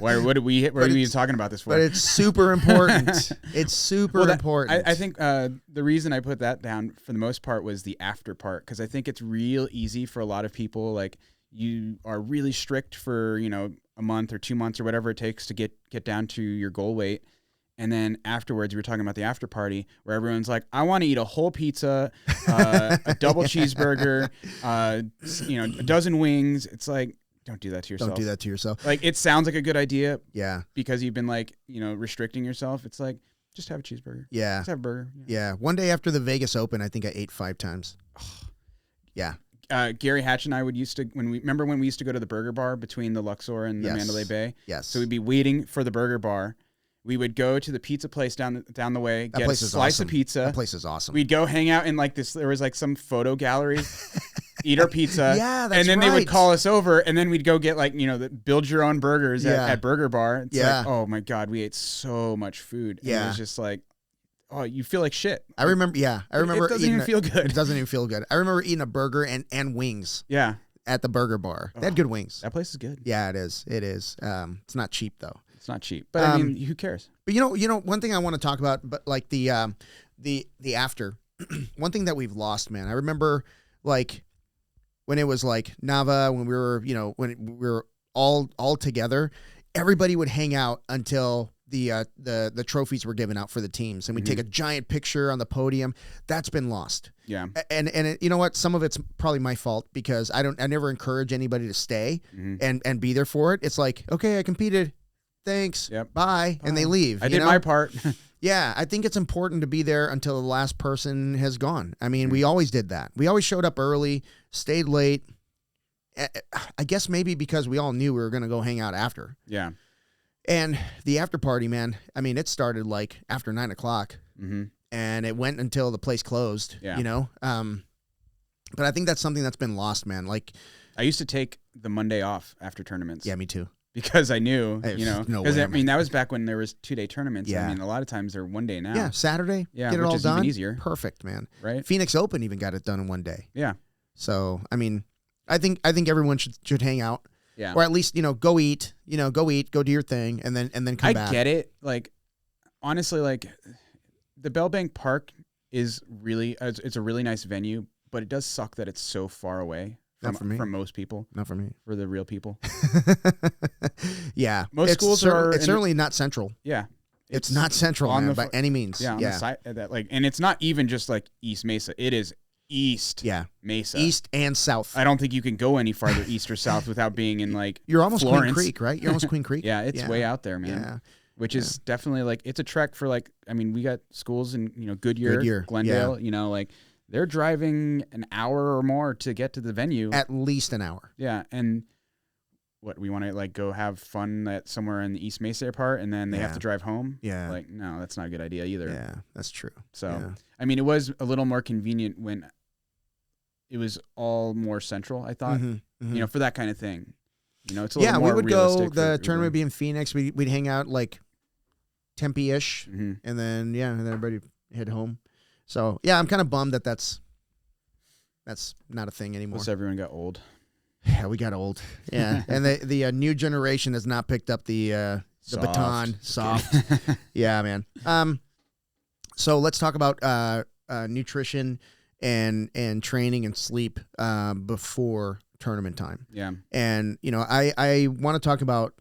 What are we even talking about this for? But it's super important. It's super important. I think the reason I put that down for the most part was the after part, because I think it's real easy for a lot of people. Like, you are really strict for, a month or 2 months or whatever it takes to get down to your goal weight. And then afterwards, we were talking about the after party where everyone's like, I want to eat a whole pizza, a double cheeseburger, a dozen wings. It's like, don't do that to yourself. Don't do that to yourself. Like, it sounds like a good idea. Yeah. Because you've been restricting yourself. It's like, just have a cheeseburger. Yeah. Just have a burger. Yeah. One day after the Vegas Open, I think I ate 5 times. Yeah. Gary Hatch and I remember when we used to go to the burger bar between the Luxor and the Mandalay Bay? Yes. So we'd be waiting for the burger bar. We would go to the pizza place down the way, get a slice of pizza. That place is awesome. We'd go hang out in there was some photo gallery, eat our pizza. Yeah, that's and then right. they would call us over, and then we'd go get the build your own burgers at Burger Bar. It's like, oh my God, we ate so much food. And it was just like, oh, you feel like shit. I remember. Yeah, I remember. It doesn't even feel good. It doesn't even feel good. I remember eating a burger and wings. Yeah. At the burger bar, they had good wings. That place is good. Yeah, it is. It is. It's not cheap though. It's not cheap, but I mean, who cares? But one thing I want to talk about, but like the after, one thing that we've lost, man. I remember when it was like Nava, when we were all together, everybody would hang out until the trophies were given out for the teams, and we'd take a giant picture on the podium. That's been lost. Yeah. And you know what? Some of it's probably my fault, because I never encourage anybody to stay and be there for it. It's like, okay, I competed. Thanks. Yep. Bye. And they leave. I did my part. Yeah. I think it's important to be there until the last person has gone. I mean, we always did that. We always showed up early, stayed late. I guess maybe because we all knew we were going to go hang out after. Yeah. And the after party, man, I mean, it started after 9 o'clock and it went until the place closed, but I think that's something that's been lost, man. I used to take the Monday off after tournaments. Yeah, me too. Because I knew, because I mean, that was back when there was 2-day tournaments. Yeah. I mean, a lot of times they're 1 day now. Yeah, Saturday. Yeah, get it which all is done. Even easier. Perfect, man. Right. Phoenix Open even got it done in 1 day. Yeah. So I mean, I think everyone should hang out. Yeah. Or at least go eat. Go do your thing, and then come back. I get it. Honestly, the Bell Bank Park is really it's a really nice venue, but it does suck that it's so far away. From most people. Not for me. For the real people. Yeah. Most schools are... It's certainly not central. Yeah. It's not central by any means. Yeah. On the side, and it's not even just East Mesa. It is East Mesa. East and South. I don't think you can go any farther east or south without being in You're almost Florence. Queen Creek, right? You're almost Queen Creek. Yeah, it's way out there, man. Yeah. Which is definitely it's a trek for I mean, we got schools in, Goodyear, Glendale, they're driving an hour or more to get to the venue. At least an hour. Yeah. And we want to go have fun somewhere in the East Mesa part, and then they have to drive home? Yeah. No, that's not a good idea either. Yeah, that's true. So, I mean, it was a little more convenient when it was all more central, I thought, for that kind of thing. It's a little more realistic. Yeah, we would go, the tournament would be in Phoenix. We'd hang out Tempe-ish, and then everybody head home. So, yeah, I'm kind of bummed that that's not a thing anymore. Plus, everyone got old. Yeah, we got old. Yeah, and the new generation has not picked up the baton. Soft. Yeah, man. So let's talk about nutrition and training and sleep before tournament time. Yeah. And, I want to talk about,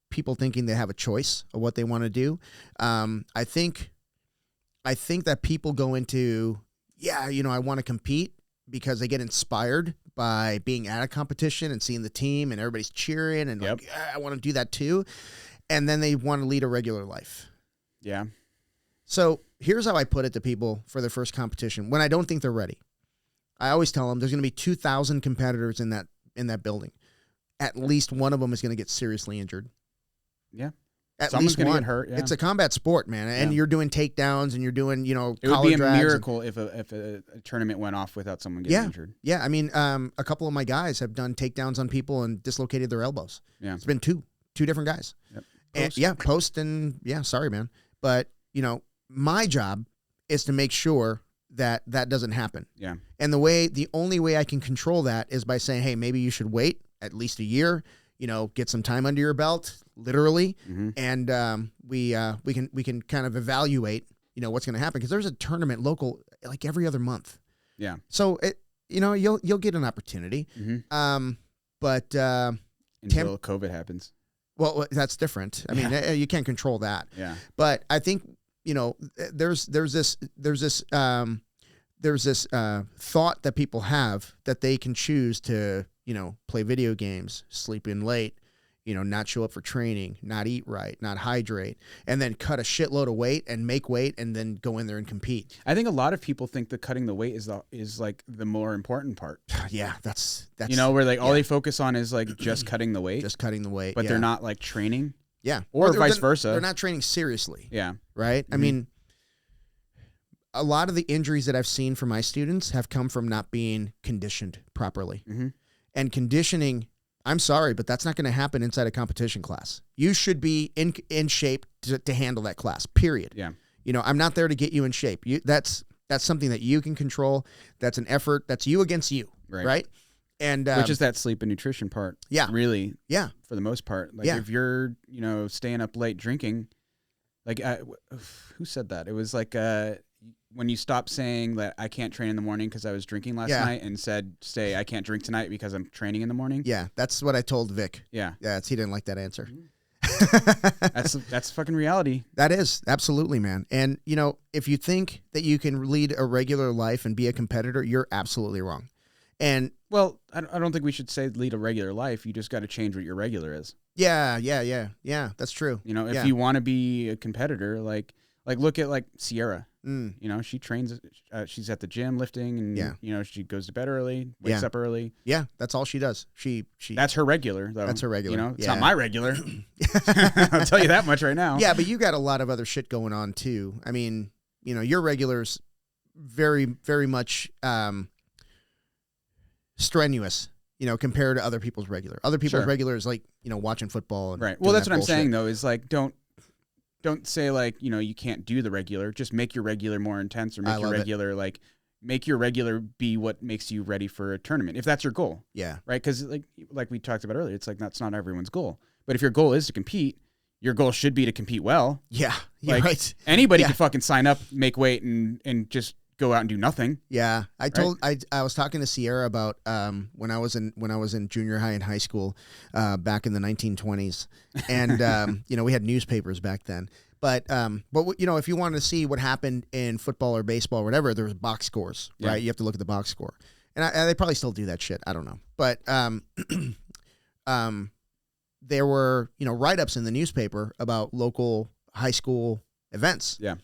people thinking they have a choice of what they want to do. I think that people go into, I want to compete because they get inspired by being at a competition and seeing the team and everybody's cheering and like, I want to do that too. And then they want to lead a regular life. Yeah. So here's how I put it to people for their first competition when I don't think they're ready. I always tell them there's going to be 2,000 competitors in that building. At least one of them is going to get seriously injured. Yeah. Someone's going to get hurt. Yeah. It's a combat sport, man. And you're doing takedowns and you're doing, it would be a miracle if a tournament went off without someone getting injured. Yeah. I mean, a couple of my guys have done takedowns on people and dislocated their elbows. Yeah. It's been two different guys. Yep. Post and sorry, man. But, my job is to make sure that doesn't happen. Yeah. And the only way I can control that is by saying, hey, maybe you should wait at least a year, get some time under your belt, literally. Mm-hmm. And we can kind of evaluate, what's going to happen. Because there's a tournament local like every other month. Yeah. So you'll get an opportunity. Mm-hmm. But until COVID happens. Well, that's different. I mean, you can't control that. Yeah. But I think there's this thought that people have that they can choose to play video games, sleep in late, not show up for training, not eat right, not hydrate, and then cut a shitload of weight and make weight and then go in there and compete. I think a lot of people think that cutting the weight is like the more important part. Yeah, that's where like all they focus on is like just cutting the weight. Just cutting the weight. But they're not like training. Yeah. Or vice versa. They're not training seriously. Yeah. Right? Mm-hmm. I mean, a lot of the injuries that I've seen from my students have come from not being conditioned properly. Mm-hmm. And conditioning, I'm sorry, but that's not going to happen inside a competition class. You should be in shape to handle that class, period. Yeah. I'm not there to get you in shape. That's something that you can control. That's an effort. That's you against you. Right? And which is that sleep and nutrition part. Yeah. Really. Yeah. For the most part. Like if you're, staying up late drinking, like who said that? It was like when you stop saying that I can't train in the morning because I was drinking last night and say I can't drink tonight because I'm training in the morning. Yeah. That's what I told Vic. Yeah. Yeah. He didn't like that answer. That's fucking reality. That is absolutely, man. And if you think that you can lead a regular life and be a competitor, you're absolutely wrong. And well, I don't think we should say lead a regular life. You just got to change what your regular is. Yeah. That's true. If you want to be a competitor, like look at like Sierra. She trains. She's at the gym lifting, and she goes to bed early, wakes up early. Yeah, that's all she does. She that's her regular, though. That's her regular. It's not my regular. I'll tell you that much right now. Yeah, but you got a lot of other shit going on too. I mean, your regular's very, very much strenuous. Compared to other people's regular. Other people's regular is like watching football. And right. Well, that's what I'm saying though. Is like don't say like, you can't do the regular. Just make your regular more intense, or make your regular be what makes you ready for a tournament. If that's your goal. Yeah. Right. Because like we talked about earlier, it's like that's not everyone's goal. But if your goal is to compete, your goal should be to compete well. Yeah. Like, right. Anybody can fucking sign up, make weight, and just go out and do nothing. Yeah. I was talking to Sierra about when I was in junior high and high school back in the 1920s, and we had newspapers back then. But if you wanted to see what happened in football or baseball or whatever, there was box scores, right? You have to look at the box score, and they probably still do that shit. I don't know, but there were write-ups in the newspaper about local high school events. Yeah,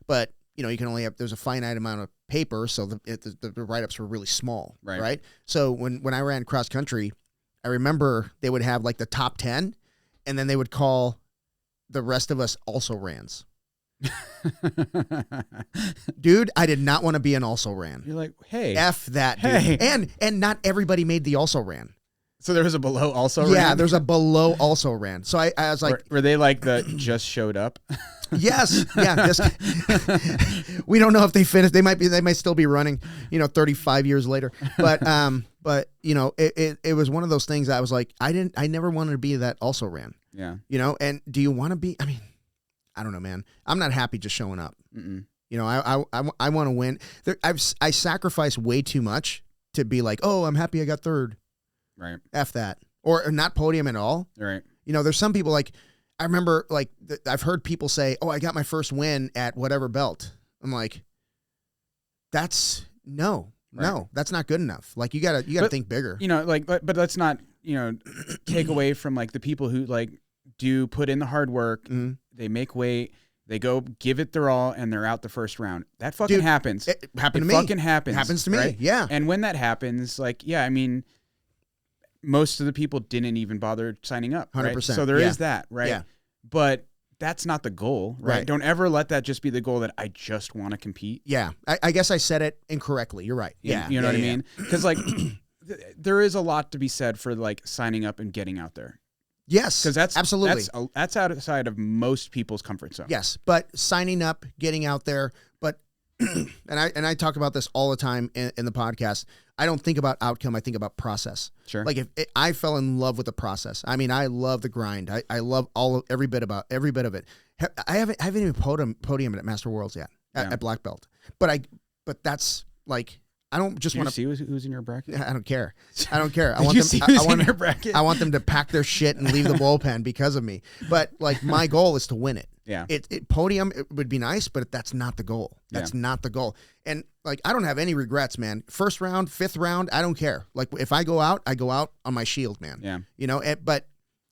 but you can only there's a finite amount of paper, so the write-ups were really small, right? So when I ran cross country, I remember they would have like the top 10, and then they would call the rest of us also rans. Dude, I did not want to be an also ran. You're like, hey, F that, dude. Hey. And not everybody made the also ran. So there was a below also ran? Yeah, there's a below also ran. So I was like... Were they like the just showed up? Yes. Yeah. We don't know if they finished. They might still be running, 35 years later. But it was one of those things that I was like, I never wanted to be that also ran. Yeah. And do you want to be, I mean, I don't know, man. I'm not happy just showing up. Mm-mm. I want to win. I sacrifice way too much to be like, oh, I'm happy I got third. Right. F that. Or not podium at all. Right. There's some people like, I remember like, I've heard people say, oh, I got my first win at whatever belt. I'm like, that's no, that's not good enough. Like you gotta think bigger. But let's not, take away from like the people who like do put in the hard work. Mm-hmm. They make weight. They go give it their all, and they're out the first round. That fucking happens. It happened to me. Fucking happens. It happens to me. Right? Yeah. And when that happens, like, I mean, most of the people didn't even bother signing up. 100%. Right? So there is that, right? Yeah. But that's not the goal, right? Don't ever let that just be the goal that I just want to compete. Yeah. I guess I said it incorrectly. You're right. Yeah. You know what I mean? Because like, there is a lot to be said for like signing up and getting out there. Yes, because that's absolutely that's outside of most people's comfort zone. Yes, but signing up, getting out there, but and I talk about this all the time in the podcast. I don't think about outcome. I think about process. Sure. Like if I fell in love with the process. I mean, I love the grind. I love every bit of it. I haven't even podiumed at Master Worlds yet at Black Belt. But that's like. I don't just want to see who's in your bracket. I don't care. I want your bracket? I want them to pack their shit and leave the bullpen because of me. But like my goal is to win it. Yeah. Podium it would be nice, but that's not the goal. That's not the goal. And like I don't have any regrets, man. First round, fifth round, I don't care. Like if I go out on my shield, man. Yeah. But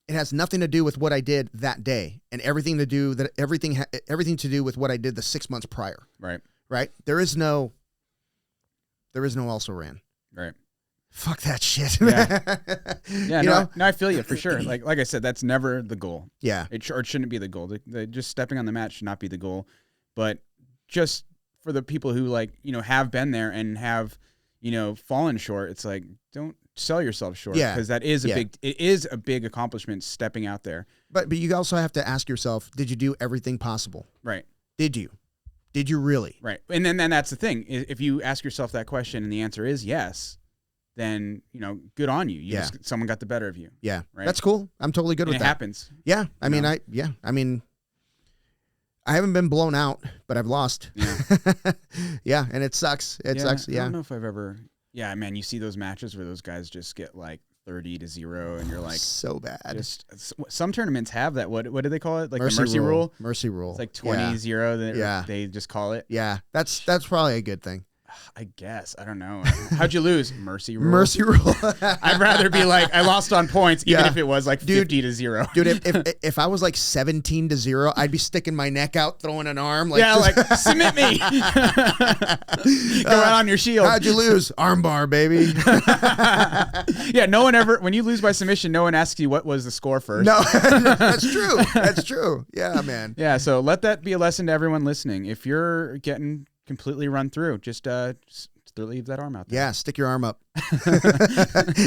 it has nothing to do with what I did that day, and everything to do with what I did the 6 months prior. Right. Right. There is no also ran. Right. Fuck that shit. Yeah. No, I feel you for sure. Like I said, that's never the goal. Yeah. It shouldn't be the goal. Just stepping on the mat should not be the goal. But just for the people who like, have been there and have, fallen short, it's like, don't sell yourself short. Yeah. Because it is a big accomplishment stepping out there. But you also have to ask yourself, did you do everything possible? Right. Did you? Did you really? Right. And then that's the thing. If you ask yourself that question and the answer is yes, then, good on you. Someone got the better of you. Yeah. Right? That's cool. I'm totally good with that. It happens. Yeah. I mean, I haven't been blown out, but I've lost. Yeah. Yeah. And it sucks. It sucks. Yeah. I don't know if I've ever. Yeah, man, you see those matches where those guys just get like 30-0 and you're like so bad. Some tournaments have that. What do they call it? Like mercy the mercy rule? Mercy rule. It's like 20-0. They just call it. Yeah. That's probably a good thing. I guess. I don't know. How'd you lose? Mercy rule. Mercy rule. I'd rather be like, I lost on points, even if it was like 50-0. Dude, if I was like 17-0, I'd be sticking my neck out, throwing an arm. Like, like, submit me. Go out on your shield. How'd you lose? Armbar, baby. Yeah, no one ever, when you lose by submission, no one asks you what was the score first. No, that's true. That's true. Yeah, man. Yeah, so let that be a lesson to everyone listening. If you're getting completely run through, just leave that arm out there. Yeah, stick your arm up.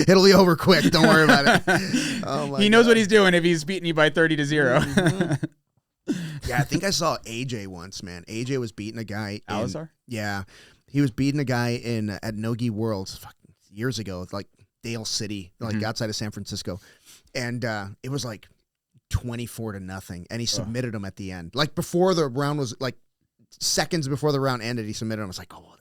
It'll be over quick. Don't worry about it. Oh he knows what he's doing if he's beating you by 30-0. Mm-hmm. Yeah, I think I saw AJ once, man. AJ was beating a guy. Alizar? Yeah, he was beating a guy at Nogi Worlds years ago. It's like Dale City, like outside of San Francisco, and it was like 24-0, and he submitted him at the end, like before the round was like. Seconds before the round ended, he submitted. I was like, "Oh,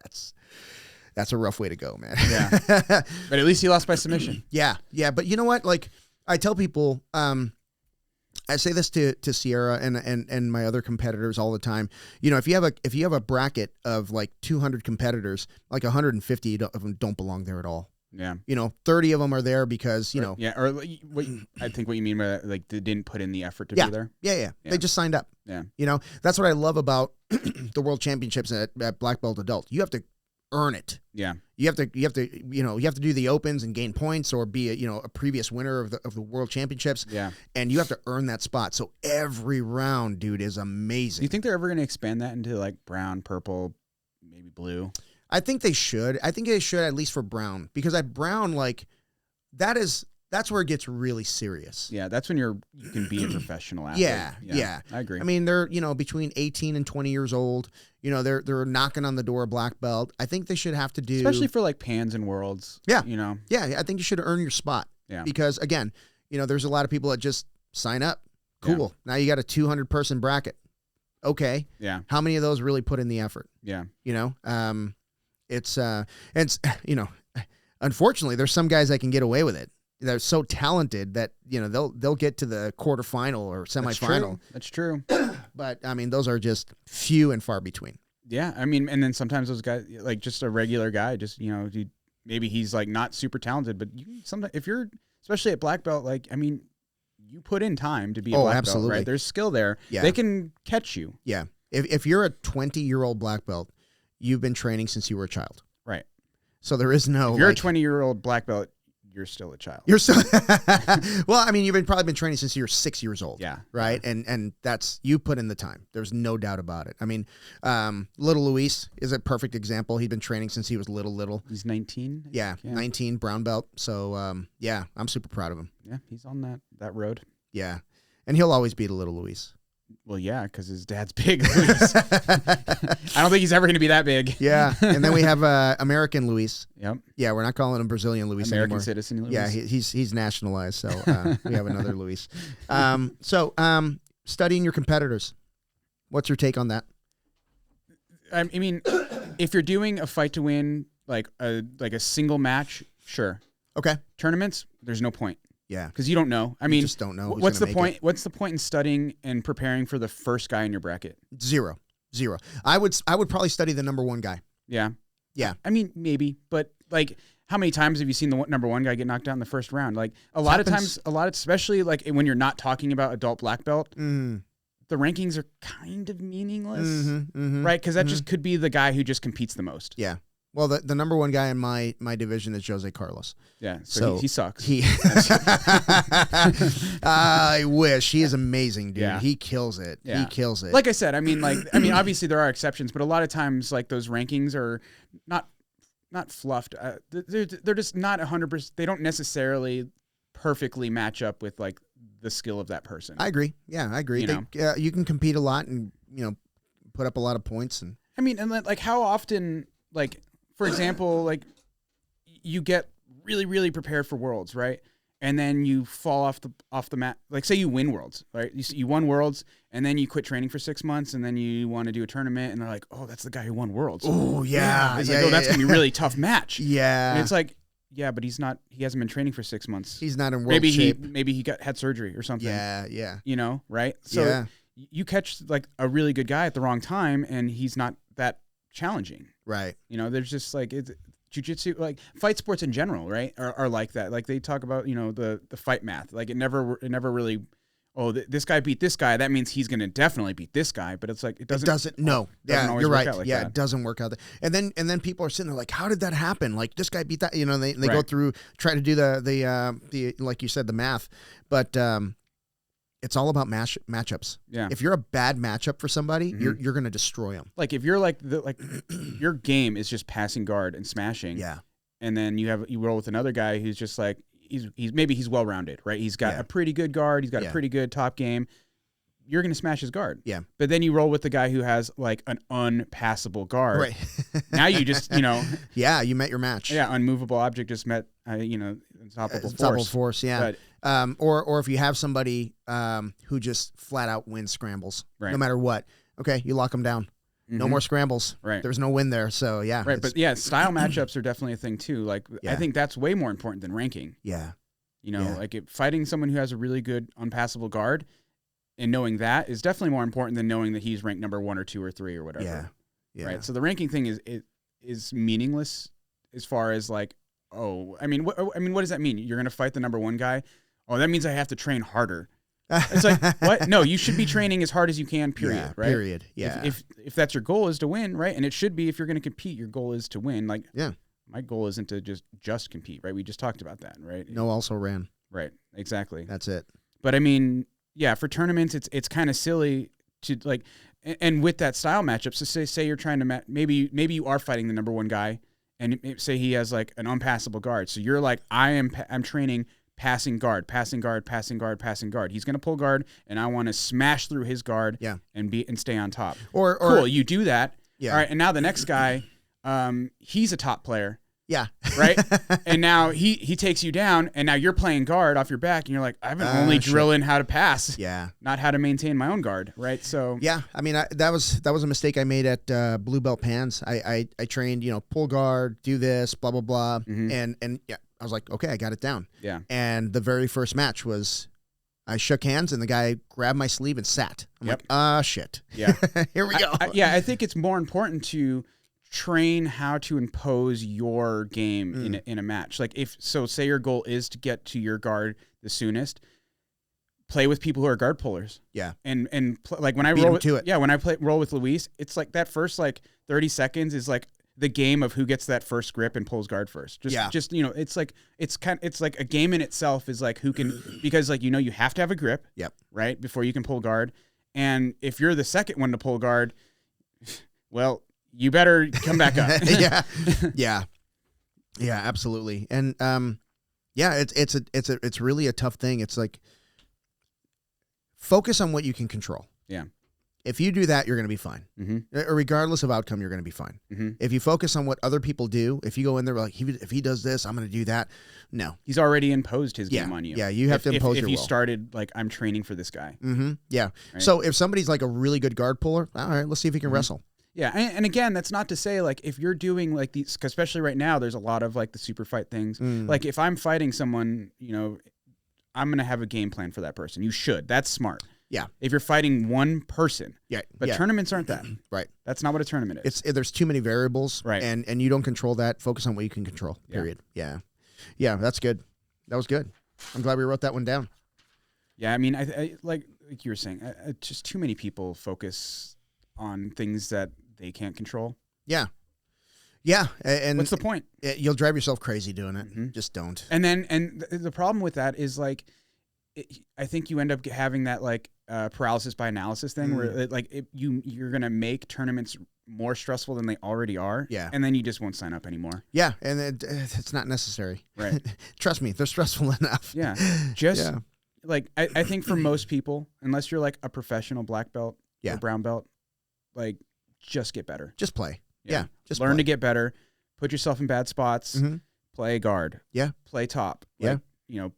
that's a rough way to go, man." Yeah, but at least he lost by submission. Yeah. But you know what? Like, I tell people, I say this to Sierra and my other competitors all the time. If you have a bracket of like 200 competitors, like 150 of them don't belong there at all. Yeah. 30 of them are there because, Yeah, or I think what you mean by that, like they didn't put in the effort to be there. Yeah. They just signed up. Yeah. That's what I love about the World Championships at Black Belt Adult. You have to earn it. Yeah. You have to do the opens and gain points or be a previous winner of the World Championships. Yeah. And you have to earn that spot. So every round, dude, is amazing. Do you think they're ever going to expand that into like brown, purple, maybe blue? I think they should. I think they should, at least for brown, because at brown, like that's where it gets really serious. Yeah, that's when you can be a professional athlete. Yeah. I agree. I mean, they're between 18 and 20 years old. They're knocking on the door of black belt. I think they should have to do, especially for like pans and worlds. Yeah, I think you should earn your spot. Yeah, because again, there's a lot of people that just sign up. Cool. Yeah. Now you got a 200 person bracket. Okay. Yeah. How many of those really put in the effort? Yeah. It's unfortunately there's some guys that can get away with it. they're so talented that they'll get to the quarterfinal or semifinal. That's true. But I mean, those are just few and far between. Yeah, I mean, and then sometimes those guys, like just a regular guy, just maybe he's like not super talented, but sometimes if you're especially at black belt, like I mean, you put in time to be a black belt, right? There's skill there. Yeah. They can catch you. Yeah. If you're a 20-year-old black belt, you've been training since you were a child. Right. So there is no. If you're a 20-year-old black belt, you're still a child. You're still. Well, I mean, you've probably been training since you were 6 years old. Yeah. Right. And that's, you put in the time. There's no doubt about it. I mean, little Luis is a perfect example. He'd been training since he was little. He's 19. Yeah. 19, brown belt. So, yeah, I'm super proud of him. Yeah. He's on that road. Yeah. And he'll always beat a little Luis. Well, yeah, because his dad's big. Luis. I don't think he's ever going to be that big. Yeah, and then we have American Luis. Yep. Yeah, we're not calling him Brazilian Luis American anymore. citizen Luis. Yeah, he's nationalized, so we have another Luis. Studying your competitors. What's your take on that? I mean, if you're doing a fight to win, like a single match, sure. Okay. Tournaments, there's no point. Yeah, because you don't know. I mean, just don't know. What's the point? What's the point in studying and preparing for the first guy in your bracket? Zero. I would probably study the number one guy. Yeah. Yeah. I mean, maybe, but like, how many times have you seen the number one guy get knocked out in the first round? Like a lot of times, especially like when you're not talking about adult black belt, the rankings are kind of meaningless, right? Because that just could be the guy who just competes the most. Yeah. Well, the number one guy in my division is Jose Carlos. Yeah, so he sucks. I wish. He is amazing, dude. Yeah. He kills it. Yeah. He kills it. Like I said, I mean, obviously there are exceptions, but a lot of times, like those rankings are not fluffed. They're just not 100%. They don't necessarily perfectly match up with like the skill of that person. I agree. Yeah, I agree. You can compete a lot and put up a lot of points. And I mean, and like how often, like, for example, like you get really, really prepared for Worlds, right? And then you fall off the mat. Like, say you win Worlds, right? You won Worlds, and then you quit training for 6 months, and then you want to do a tournament, and they're like, "Oh, that's the guy who won Worlds." Oh, yeah. It's like, that's gonna be a really tough match. Yeah. And it's like, yeah, but he's not. He hasn't been training for 6 months. He's not in world shape. Maybe he had surgery or something. Yeah. Right? So you catch like a really good guy at the wrong time, and he's not that challenging. Right. There's just like jiu-jitsu, like fight sports in general, right? Are like that. Like they talk about, the fight math. Like it never really, this guy beat this guy. That means he's going to definitely beat this guy. But it's like, it doesn't. No. Yeah, you're right. Like it doesn't work out. And then people are sitting there like, how did that happen? Like this guy beat that, they go through, try to do the like you said, the math, but, it's all about matchups. Yeah. If you're a bad matchup for somebody, you're going to destroy them. Like if you're like your game is just passing guard and smashing. Yeah. And then you roll with another guy who's just like he's well rounded, right? He's got a pretty good guard. He's got a pretty good top game. You're going to smash his guard. Yeah. But then you roll with the guy who has like an unpassable guard. Right. Now you just, Yeah, you met your match. Yeah, unmovable object just met, unstoppable force. Unstoppable force, yeah. But, or if you have somebody who just flat out wins scrambles, no matter what. Okay, you lock them down. No more scrambles. Right. There's no win there. So, yeah. Right, but yeah, style matchups are definitely a thing too. Like, I think that's way more important than ranking. Yeah. Like fighting someone who has a really good unpassable guard and knowing that is definitely more important than knowing that he's ranked number 1 or 2 or 3 or whatever. Yeah. Right. So the ranking thing is meaningless as far as like, what does that mean? You're going to fight the number 1 guy? Oh, that means I have to train harder. It's like, what? No, you should be training as hard as you can, period, right? Period, yeah. If that's your goal is to win, right? And it should be if you're going to compete, your goal is to win. Like, my goal isn't to just compete, right? We just talked about that, right? No, also ran. Right, exactly. That's it. But I mean, yeah, for tournaments, it's kind of silly to like, and with that style matchup, so say you're trying to maybe you are fighting the number 1 guy, and say he has like an unpassable guard. So you're like, I'm training passing guard. He's going to pull guard, and I want to smash through his guard and stay on top. Or cool, you do that. Yeah. All right, and now the next guy, he's a top player. Yeah. Right? And now he takes you down, and now you're playing guard off your back, and you're like, I've been only drilling how to pass. Yeah. Not how to maintain my own guard, right? So yeah, I mean, that was a mistake I made at Blue Belt Pans. I trained, pull guard, do this, blah, blah, blah. And I was like, okay, I got it down. Yeah. And the very first match was, I shook hands and the guy grabbed my sleeve and sat. I'm like, shit. Yeah. Here we go. I think it's more important to train how to impose your game in a match. Like say your goal is to get to your guard the soonest, play with people who are guard pullers. Yeah. And like when I roll with Luis, it's like that first like 30 seconds is like the game of who gets that first grip and pulls guard first. Just it's like a game in itself is like who can, because like you have to have a grip. Yep. Right? Before you can pull guard. And if you're the second one to pull guard, well, you better come back up. Yeah, absolutely. And it's really a tough thing. It's like focus on what you can control. Yeah. If you do that, you're going to be fine. Regardless of outcome, you're going to be fine. If you focus on what other people do, if you go in there like, if he does this, I'm going to do that. No. He's already imposed his game on you. Yeah, you have to impose your will. If you started like, I'm training for this guy. Yeah. Right? So if somebody's like a really good guard puller, all right, let's see if he can wrestle. Yeah, and again, that's not to say like if you're doing like these, especially right now, there's a lot of like the super fight things. Like if I'm fighting someone, I'm going to have a game plan for that person. You should. That's smart. Yeah. If you're fighting one person. Yeah. But tournaments aren't that. Right. That's not what a tournament is. There's too many variables. Right. And you don't control that. Focus on what you can control. Period. Yeah. Yeah, that's good. That was good. I'm glad we wrote that one down. Yeah, I mean, I like you were saying, just too many people focus on things that they can't control. Yeah. Yeah. And what's the point? You'll drive yourself crazy doing it. Just don't. And the problem with that is like, I think you end up having that like paralysis by analysis thing where you're going to make tournaments more stressful than they already are. Yeah. And then you just won't sign up anymore. Yeah. And it's not necessary. Right. Trust me, they're stressful enough. Yeah. Like, I think for most people, unless you're like a professional black belt or brown belt, like just get better. Just play. Yeah. Just learn to get better. Put yourself in bad spots. Play guard. Yeah. Play top. Yeah.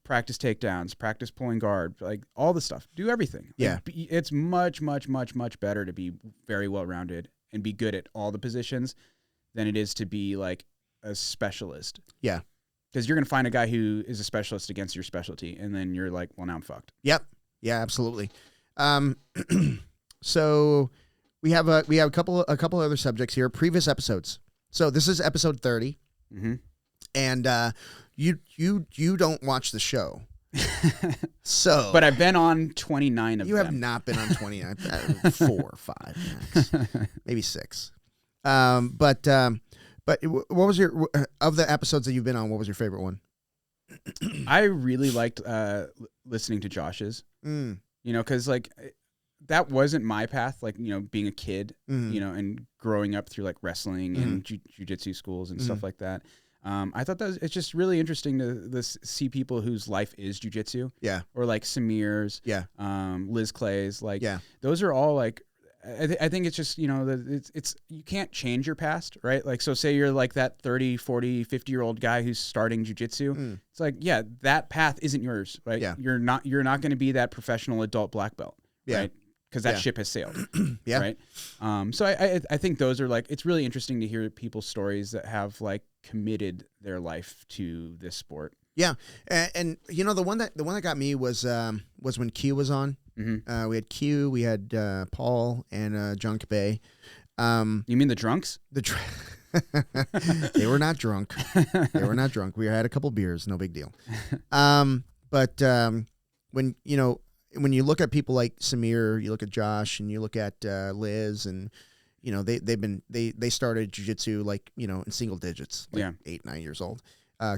Practice takedowns, practice pulling guard, like all the stuff. Do everything. Yeah. It's much, much, much, much better to be very well-rounded and be good at all the positions than it is to be like a specialist. Yeah. Because you're going to find a guy who is a specialist against your specialty, and then you're like, well, now I'm fucked. Yep. Yeah, absolutely. So we have a couple other subjects here, previous episodes. So this is episode 30. And you don't watch the show. So, but I've been on 29 of them. You have not been on 29. 4 or 5 max. Maybe 6. But what was your, of the episodes that you've been on, what was your favorite one? I really liked listening to Josh's. Because like that wasn't my path, like, being a kid, and growing up through like wrestling and jiu-jitsu schools and stuff like that. I thought it's just really interesting to see people whose life is jiu-jitsu. Yeah. Or like Samir's. Yeah. Liz Clay's. Like, those are all like, I think it's just, it's you can't change your past, right? Like, so say you're like that 30, 40, 50-year-old guy who's starting jiu-jitsu. It's like, that path isn't yours, right? Yeah. You're not going to be that professional adult black belt, right? Because that ship has sailed. Right. So I think those are like, it's really interesting to hear people's stories that have like committed their life to this sport. Yeah. And the one that got me was when Q was on. We had Q, we had Paul and Junk Bay. You mean the drunks? They were not drunk. They were not drunk. We had a couple beers, no big deal. But when you look at people like Samir, you look at Josh, and you look at Liz, and they started jiu-jitsu like in single digits, like 8, 9 years old.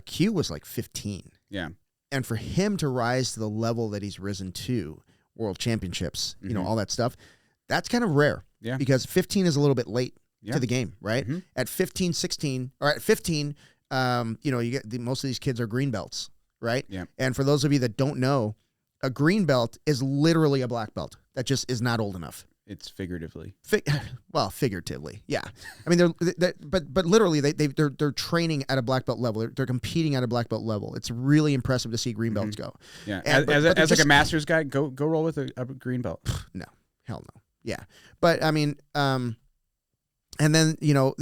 Q was like 15. Yeah, and for him to rise to the level that he's risen to, world championships, all that stuff, that's kind of rare. Yeah, because 15 is a little bit late to the game, right? At 15, 16, or at 15, you get most of these kids are green belts, right? Yeah, and for those of you that don't know, a green belt is literally a black belt that just is not old enough. It's figuratively. Figuratively, yeah. I mean, but literally, they're training at a black belt level. They're competing at a black belt level. It's really impressive to see green belts go. Yeah, as like a master's guy, go roll with a green belt. No, hell no. Yeah, but I mean, And then, you know,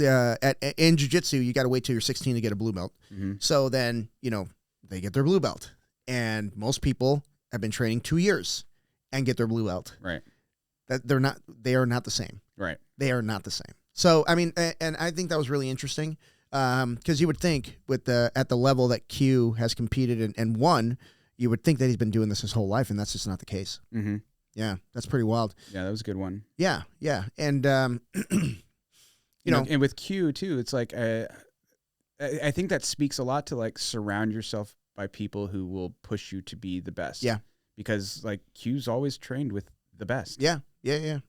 in jiu-jitsu, you got to wait till you're 16 to get a blue belt. Mm-hmm. So then, you know, they get their blue belt. And most people have been training 2 years and get their blue belt. Right. They are not the same. Right. They are not the same. So, I mean, and I think that was really interesting because you would think at the level that Q has competed and won, you would think that he's been doing this his whole life, and that's just not the case. Mm-hmm. Yeah, that's pretty wild. Yeah, that was a good one. Yeah. And, you know, and with Q too, it's like I think that speaks a lot to like surround yourself by people who will push you to be the best. Yeah, because like Q's always trained with the best. Yeah. Right.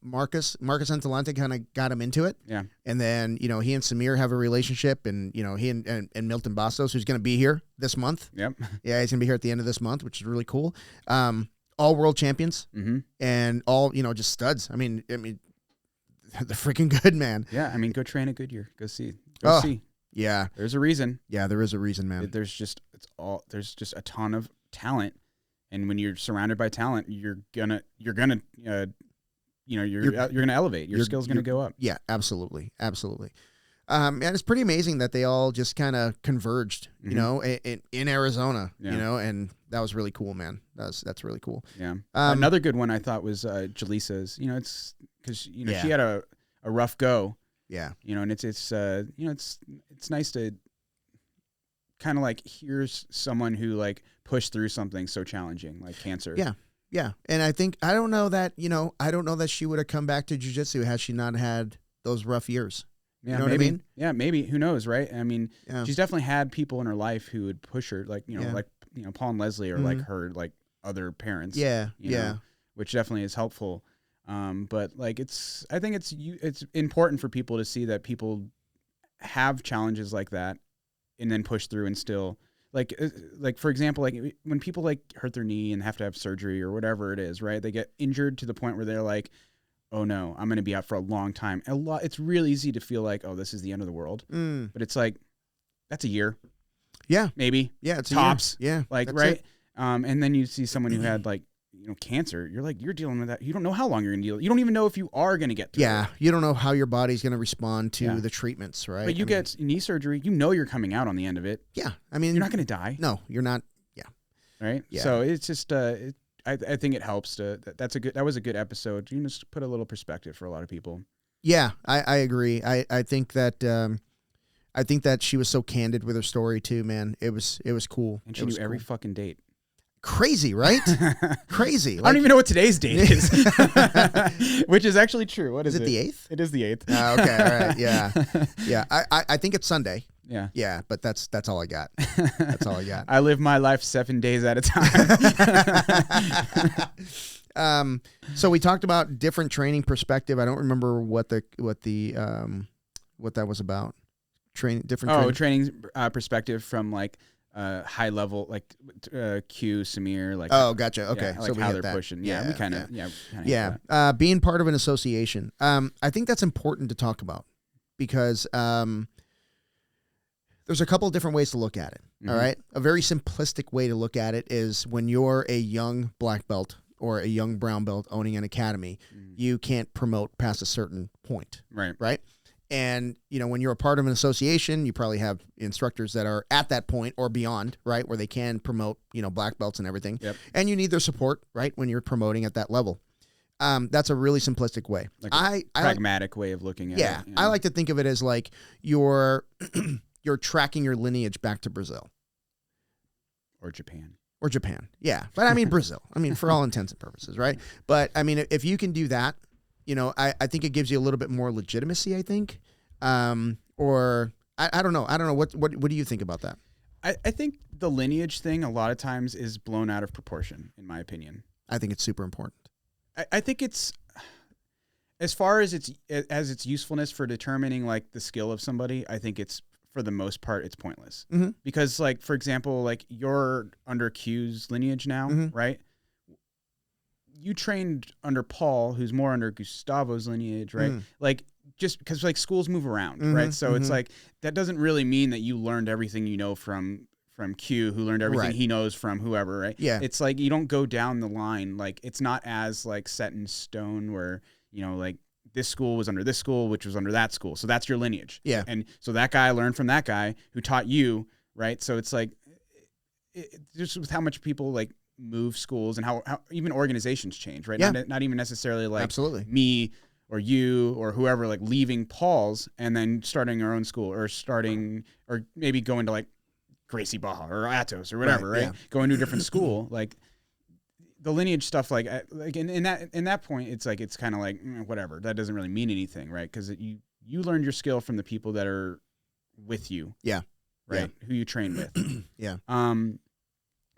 Marcus Antelante kind of got him into it. Yeah, and then you know he and Samir have a relationship, and you know he and Milton Bastos, who's going to be here this month. Yep. Yeah, he's going to be here at the end of this month, which is really cool. All world champions, mm-hmm. and all just studs. I mean. They're freaking good, man. Yeah, I mean, go train at Goodyear. Go see. Yeah. There's a reason. Yeah, there is a reason, man. There's just a ton of talent, and when you're surrounded by talent, you're gonna elevate. Your skill's gonna go up. Yeah, absolutely. And it's pretty amazing that they all just kind of converged, you mm-hmm. know, in Arizona, you know, and that was really cool, man. That's really cool. Yeah. Another good one I thought was Jaleesa's. You know, it's because she had a rough go. Yeah. You know, and it's nice to kind of like hear someone who like pushed through something so challenging like cancer. Yeah. Yeah. And I don't know that she would have come back to jiu-jitsu had she not had those rough years. Yeah, you know maybe. What I mean? Yeah, maybe. Who knows, right? I mean, she's definitely had people in her life who would push her, like Paul and Leslie, or mm-hmm. like her like other parents. Yeah, know, which definitely is helpful. But like I think it's important for people to see that people have challenges like that, and then push through and still like for example, like when people like hurt their knee and have to have surgery or whatever it is, right? They get injured to the point where they're like, oh no, I'm going to be out for a long time. It's real easy to feel like, oh, this is the end of the world. But it's like, that's a year. Yeah. Maybe. Yeah. It's tops. A year. Yeah. Like, right. And then you see someone who had like, cancer. You're like, you're dealing with that. You don't know how long you're going to deal. You don't even know if you are going to get through it. You don't know how your body's going to respond to the treatments, right? But you get knee surgery. You know you're coming out on the end of it. Yeah. I mean, you're not going to die. No, you're not. Yeah. Right? Yeah. So it's just, I think it helps that was a good episode. You just put a little perspective for a lot of people. Yeah, I agree. I think that she was so candid with her story too, man. It was cool. And she knew every fucking date. Crazy, right? Crazy. I don't even know what today's date is, which is actually true. What is it? Is it the 8th? It is the 8th. Okay, all right, yeah. I think it's Sunday. Yeah, but that's all I got. That's all I got. I live my life 7 days at a time. So we talked about different training perspective. I don't remember what that was about. Training perspective from like high level, like Q, Samir, like. Oh, gotcha. Okay, like so how they're pushing. Yeah, we kind of. Being part of an association. I think that's important to talk about because there's a couple of different ways to look at it. Mm-hmm. All right. A very simplistic way to look at it is when you're a young black belt or a young brown belt owning an academy, you can't promote past a certain point. Right. Right. And, when you're a part of an association, you probably have instructors that are at that point or beyond, right, where they can promote, black belts and everything. Yep. And you need their support, right, when you're promoting at that level. That's a really simplistic way. Like a pragmatic way of looking at it. Yeah. I like to think of it as like you're tracking your lineage back to Brazil. Or Japan. Yeah. But I mean, Brazil. I mean, for all intents and purposes, right? But I mean, if you can do that, I think it gives you a little bit more legitimacy, I think. Or I don't know. I don't know. What do you think about that? I think the lineage thing a lot of times is blown out of proportion, in my opinion. I think it's super important. I think it's, as far as its usefulness for determining like the skill of somebody, I think it's, for the most part, it's pointless. Mm-hmm. Because like, for example, like you're under Q's lineage now, mm-hmm. right? You trained under Paul, who's more under Gustavo's lineage, right? Like, just because like schools move around, right? So it's like, that doesn't really mean that you learned everything you know from Q, who learned everything he knows from whoever, right? Yeah. It's like, you don't go down the line. Like, it's not as like set in stone where, like this school was under this school, which was under that school. So that's your lineage. Yeah. And so that guy learned from that guy who taught you, right? So it's like, just with how much people like move schools and how even organizations change, right? Yeah. Not even necessarily like absolutely me or you or whoever like leaving Paul's and then starting our own school or maybe going to like Gracie Baja or Atos or whatever, right? Yeah. Going to a different school, like the lineage stuff, like in that point, it's like, it's kind of like whatever. That doesn't really mean anything, right? Because you learned your skill from the people that are with you. Yeah. Right. Yeah. Who you train with. Yeah.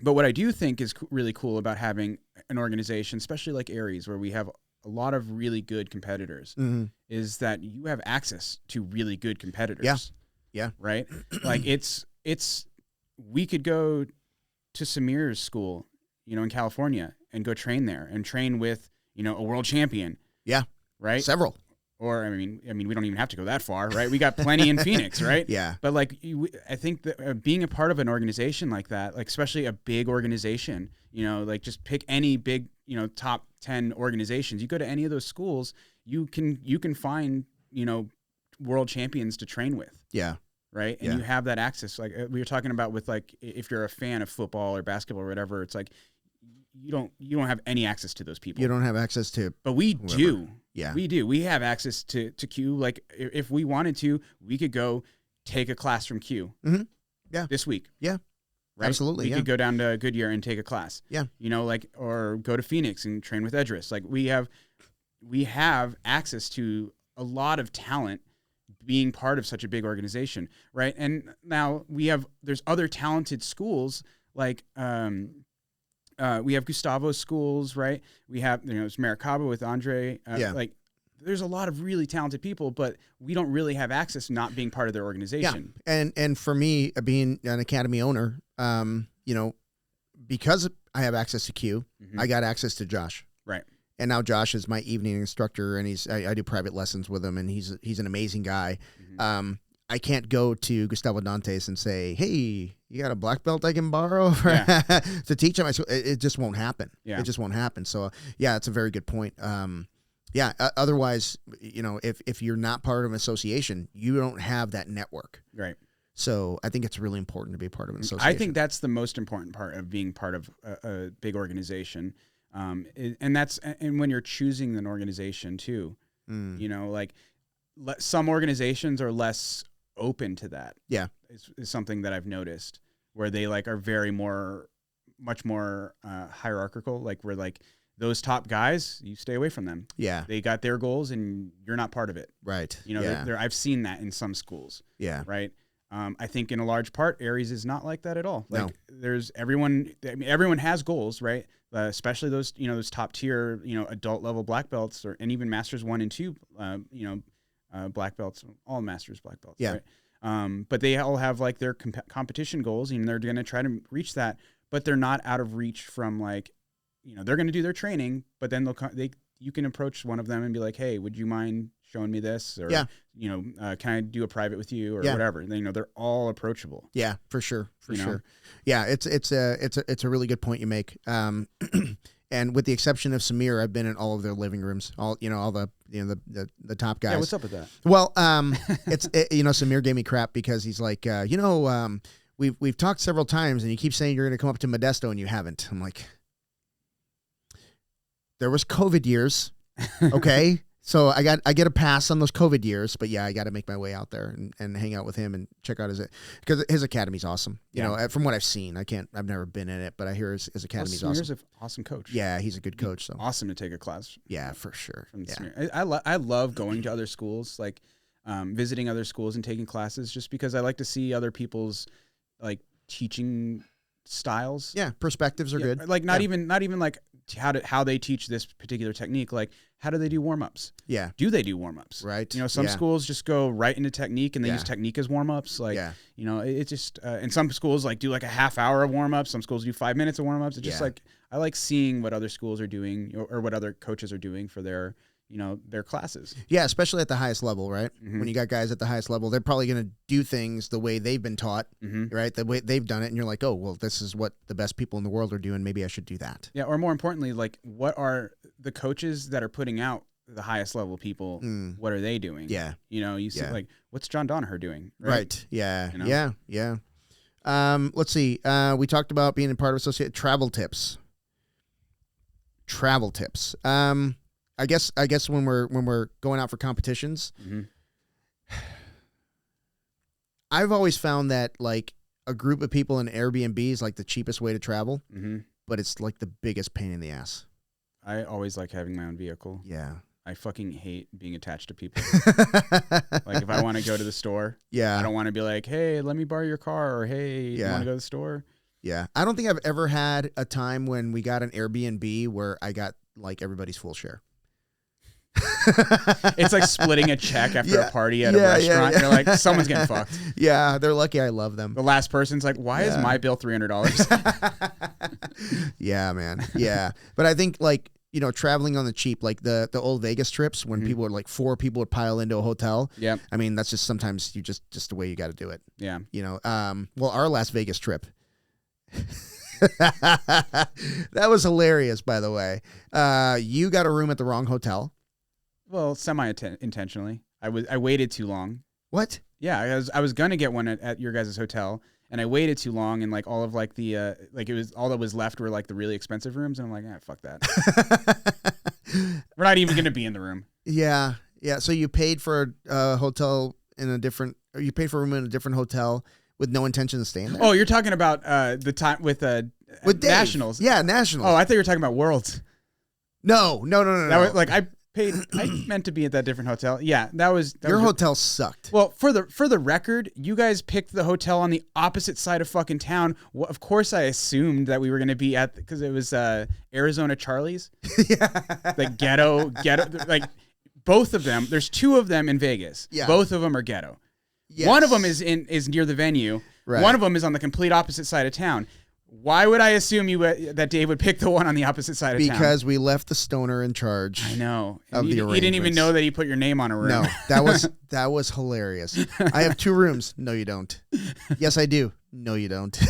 But what I do think is really cool about having an organization, especially like Aries, where we have a lot of really good competitors, is that you have access to really good competitors. Yeah. Yeah. Right. Like we could go to Samir's school, in California and go train there and train with, a world champion. Yeah. Right. Several. Or, I mean, we don't even have to go that far, right? We got plenty in Phoenix, right? Yeah. But like, I think that being a part of an organization like that, like especially a big organization, like just pick any big, top 10 organizations. You go to any of those schools, you can find, world champions to train with. Yeah. Right. And you have that access. Like we were talking about with like, if you're a fan of football or basketball or whatever, it's like, you don't have any access to those people. You don't have access to, but we whoever. Do. Yeah, we do. We have access to Q. Like if we wanted to, we could go take a class from Q. Mm-hmm. Yeah, this week. Yeah, right? Absolutely. We could go down to Goodyear and take a class. Yeah, or go to Phoenix and train with Edris. Like we have access to a lot of talent being part of such a big organization, right? And now there's other talented schools like. We have Gustavo's schools, right? We have, it's Maracaba with Andre. Like, there's a lot of really talented people, but we don't really have access to not being part of their organization. Yeah. And for me, being an academy owner, because I have access to Q, I got access to Josh. Right. And now Josh is my evening instructor, and I do private lessons with him, and he's an amazing guy. I can't go to Gustavo Dantes and say, "Hey, you got a black belt I can borrow to teach him?" It just won't happen. Yeah. It just won't happen. So, it's a very good point. Otherwise, if you're not part of an association, you don't have that network. Right. So I think it's really important to be part of an association. I think that's the most important part of being part of a big organization. And when you're choosing an organization too, some organizations are less open to that. Yeah. Is something that I've noticed where they like are much more hierarchical. Like where like those top guys, you stay away from them. Yeah. They got their goals and you're not part of it. Right. I've seen that in some schools. Yeah. Right. I think in a large part, Aries is not like that at all. Like there's everyone has goals, right? Especially those, those top tier, adult level black belts and even masters 1 and 2, black belts, all masters black belts. Yeah. Right? But they all have like their competition goals and they're going to try to reach that, but they're not out of reach from like, they're going to do their training, but then you can approach one of them and be like, "Hey, would you mind showing me this?" Or, can I do a private with you or whatever? They're all approachable. Yeah, for sure. Sure. Yeah. It's a really good point you make. And with the exception of Samir, I've been in all of their living rooms, all the top guys. Yeah. What's up with that? Well, Samir gave me crap because he's like, we've talked several times and you keep saying you're going to come up to Modesto and you haven't. I'm like, there was COVID years. Okay. So I get a pass on those COVID years, but I got to make my way out there and hang out with him and check out because his academy's awesome. From what I've seen, I've never been in it, but I hear his academy's awesome. Samir's an awesome coach. Yeah, he's a good coach. So awesome to take a class. Yeah, for sure. Yeah. I love going to other schools, like visiting other schools and taking classes, just because I like to see other people's like teaching styles. Yeah, perspectives are good. Like not even like how they teach this particular technique. Like how do they do warm-ups? Yeah. Do they do warm-ups? Right. Some schools just go right into technique and they use technique as warm-ups. Like, it's just, and some schools like do like a half hour of warm-ups. Some schools do 5 minutes of warm-ups. It's just like, I like seeing what other schools are doing or what other coaches are doing for their classes. Yeah, especially at the highest level, right? Mm-hmm. When you got guys at the highest level, they're probably going to do things the way they've been taught, right? The way they've done it. And you're like, oh, well, this is what the best people in the world are doing. Maybe I should do that. Yeah, or more importantly, like what are the coaches that are putting out the highest level people, what are they doing? Yeah. You know, you see like, what's John Danaher doing? Right. Yeah. You know? Yeah. Let's see. We talked about being a part of associate travel tips. I guess when we're going out for competitions, I've always found that like a group of people in Airbnb is like the cheapest way to travel, but it's like the biggest pain in the ass. I always like having my own vehicle. Yeah. I fucking hate being attached to people. Like if I want to go to the store, I don't want to be like, hey, let me borrow your car, or hey, you want to go to the store? Yeah. I don't think I've ever had a time when we got an Airbnb where I got like everybody's full share. It's like splitting a check after a party at a restaurant. You're like, someone's getting fucked. Yeah, they're lucky I love them. The last person's like, why is my bill $300? Yeah, man. Yeah. But I think like, you know, traveling on the cheap, like the old Vegas trips when people would like 4 people would pile into a hotel. Yeah. I mean, that's just sometimes you just the way you got to do it. Yeah. You know, well, our last Vegas trip, that was hilarious, by the way. You got a room at the wrong hotel. Well, semi-intentionally. I waited too long. What? Yeah, I was gonna get one at your guys' hotel, and I waited too long, and like all of like the like it was all that was left were like the really expensive rooms, and I'm like, fuck that. We're not even gonna be in the room. Yeah. So you paid for a hotel in a different, or you paid for a room in a different hotel with no intention of staying there. Oh, you're talking about the time with Nationals. Yeah, Nationals. Oh, I thought you were talking about Worlds. No. That was, like I meant to be at that different hotel. Yeah, that was your hotel sucked. Well, for the record, you guys picked the hotel on the opposite side of fucking town. Well, of course, I assumed that we were going to be at, because it was Arizona Charlie's. Yeah, the ghetto. Like both of them. There's 2 of them in Vegas. Yeah, both of them are ghetto. Yes. One of them is near the venue. Right. One of them is on the complete opposite side of town. Why would I assume that Dave would pick the one on the opposite side of town? Because we left the stoner in charge. I know. He didn't even know that he put your name on a room. No, that was hilarious. I have 2 rooms. No, you don't. Yes, I do. No, you don't. I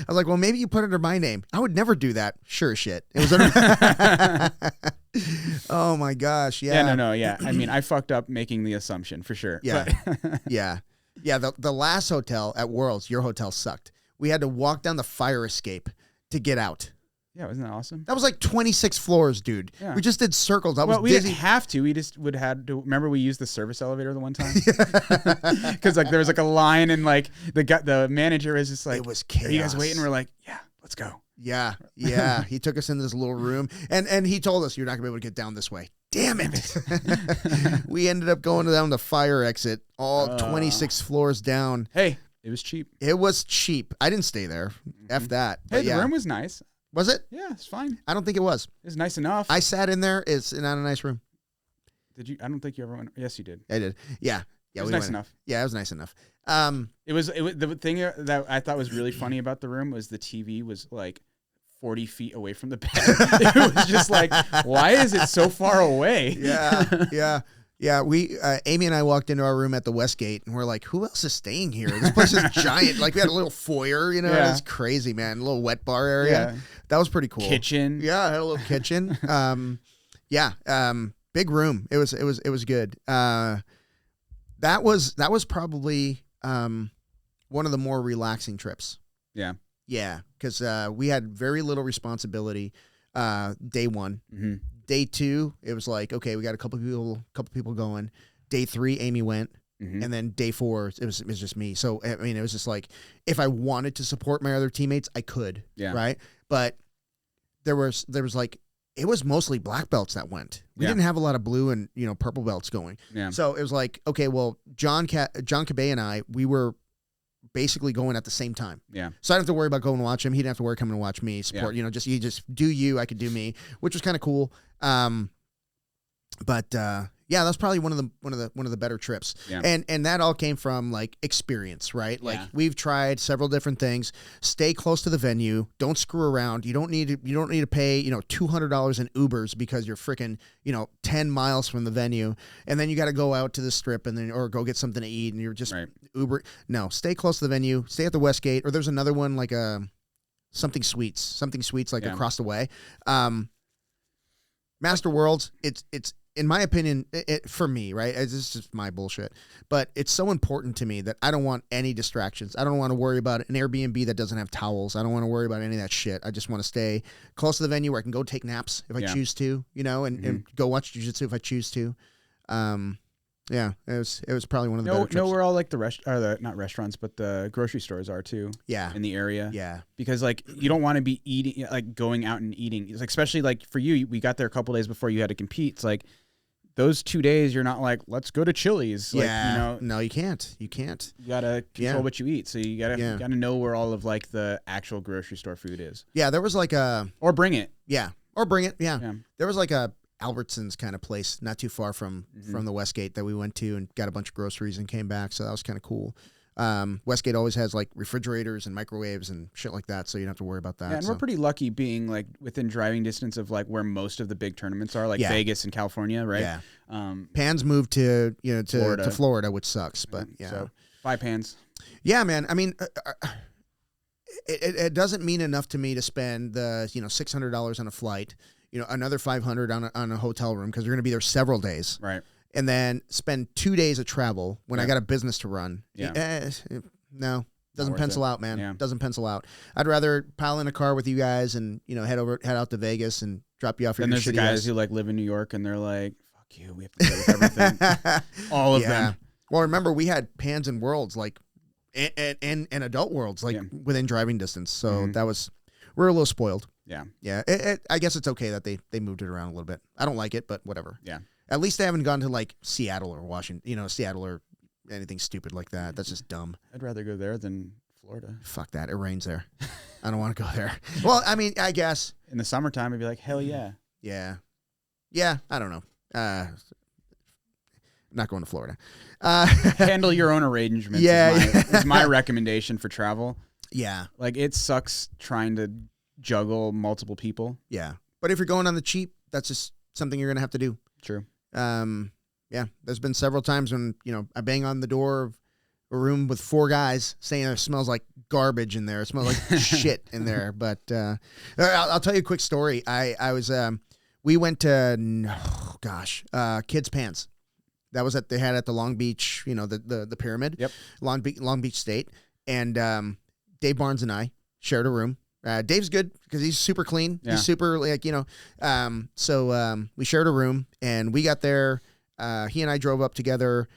was like, well, maybe you put it under my name. I would never do that. Sure shit. It was under. Oh my gosh. Yeah. No. Yeah. I mean, I fucked up making the assumption for sure. Yeah. Yeah. The last hotel at Worlds, your hotel sucked. We had to walk down the fire escape to get out. Yeah, wasn't that awesome? That was like 26 floors, dude. Yeah. We just did circles. We didn't have to. We just would have to. Remember, we used the service elevator the one time because like there was like a line, and like the manager was just like, "It was chaos. Are you guys waiting?" We're like, "Yeah, let's go." Yeah. He took us into this little room, and he told us, "You're not gonna be able to get down this way." Damn it! We ended up going down the fire exit, all 26 floors down. Hey. It was cheap. It was cheap. I didn't stay there. F that. Hey, the room was nice. Was it? Yeah, it's fine. I don't think it was. It was nice enough. I sat in there. It's not a nice room. Did you? I don't think you ever went. Yes, you did. I did. Yeah. It was nice enough. Yeah, it was nice enough. It was the thing that I thought was really funny about the room was the TV was like 40 feet away from the bed. It was just like, why is it so far away? Yeah. Yeah, Amy and I walked into our room at the Westgate, and we're like, who else is staying here? This place is giant. Like, we had a little foyer, you know? Yeah. It's crazy, man. A little wet bar area. Yeah. That was pretty cool. Kitchen. Yeah, I had a little kitchen. Big room. It was good. That was probably one of the more relaxing trips. Yeah. Yeah, because we had very little responsibility day 1. Mm-hmm. Day 2, it was like, okay, we got a couple people going. Day 3, Amy went, and then day 4, it was just me. So I mean, it was just like, if I wanted to support my other teammates, I could, right? But there was like, it was mostly black belts that went. We didn't have a lot of blue and purple belts going. Yeah. So it was like, okay, well, John Cabay and I, we were basically going at the same time. Yeah. So I didn't have to worry about going to watch him. He didn't have to worry coming to watch me support. Yeah. You just do you. I could do me, which was kind of cool. But yeah, that's probably one of the better trips. Yeah. And that all came from like experience, right? Like we've tried several different things. Stay close to the venue. Don't screw around. You don't need to pay $200 in Ubers because you're freaking 10 miles from the venue, and then you got to go out to the strip or go get something to eat, and you're just Uber. No, stay close to the venue. Stay at the Westgate, or there's another one like something sweets like across the way. Master Worlds, it's in my opinion, for me, right, this is just my bullshit, but it's so important to me that I don't want any distractions. I don't want to worry about an Airbnb that doesn't have towels. I don't want to worry about any of that shit. I just want to stay close to the venue where I can go take naps if I choose to, and go watch jiu-jitsu if I choose to. Yeah, it was probably one of the better trips. Where all like not restaurants, but the grocery stores are too. Yeah, in the area. Yeah, because like you don't want to be eating, like going out and eating. It's like, especially like for you, we got there a couple days before you had to compete. It's like those 2 days, you're not like, let's go to Chili's. Like, no, you can't. You can't. You gotta control what you eat. So you gotta know where all of like the actual grocery store food is. Yeah, there was like or bring it. Yeah, or bring it. Yeah, there was like a Albertsons kind of place not too far from the Westgate that we went to and got a bunch of groceries and came back, so that was kind of cool. Westgate always has like refrigerators and microwaves and shit like that, so you don't have to worry about that. Yeah, and we're pretty lucky being like within driving distance of like where most of the big tournaments are, like Vegas and California, right? Yeah. Pans moved to Florida, which sucks, but So bye Pans. Yeah, man. I mean, it doesn't mean enough to me to spend the $600 on a flight. Another $500 on a hotel room because you're going to be there several days. Right. And then spend 2 days of travel when I got a business to run. Yeah. No, doesn't pencil out, man. Yeah. Doesn't pencil out. I'd rather pile in a car with you guys and, head out to Vegas and drop you off your shitty ass. And there's the guys who like live in New York and they're like, fuck you, we have to deal with everything. All of them. Well, remember we had Pans and Worlds like and adult worlds like within driving distance. So we're a little spoiled. Yeah. Yeah. I guess it's okay that they moved it around a little bit. I don't like it, but whatever. Yeah. At least they haven't gone to like Seattle or Washington, Seattle or anything stupid like that. That's just dumb. I'd rather go there than Florida. Fuck that. It rains there. I don't want to go there. Well, I mean, I guess. In the summertime, I'd be like, hell yeah. Yeah. Yeah. I don't know. I'm not going to Florida. Handle your own arrangements is my recommendation for travel. Yeah. Like, it sucks trying to juggle multiple people. Yeah. But if you're going on the cheap, that's just something you're going to have to do. True. Yeah. There's been several times when, I bang on the door of a room with 4 guys saying it smells like garbage in there. It smells like shit in there. But I'll tell you a quick story. We went to, Kids Pants. That was they had at the Long Beach, the pyramid. Yep. Long Beach State. And Dave Barnes and I shared a room. Dave's good because he's super clean. Yeah. He's super so we shared a room and we got there. He and I drove up together.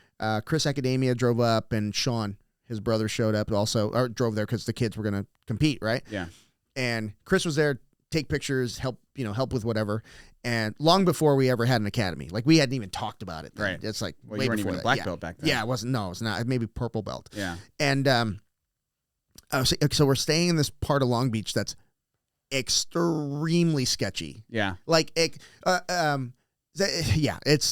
Chris Academia drove up and Sean, his brother, showed up also, or drove there because the kids were going to compete. Right. Yeah. And Chris was there, take pictures, help with whatever. And long before we ever had an academy, like we hadn't even talked about it. Then. Right. It's like way you weren't before even a black belt back then. Yeah. It wasn't. No, it's not. Maybe purple belt. Yeah. And, so we're staying in this part of Long Beach that's extremely sketchy. Yeah. Like, it's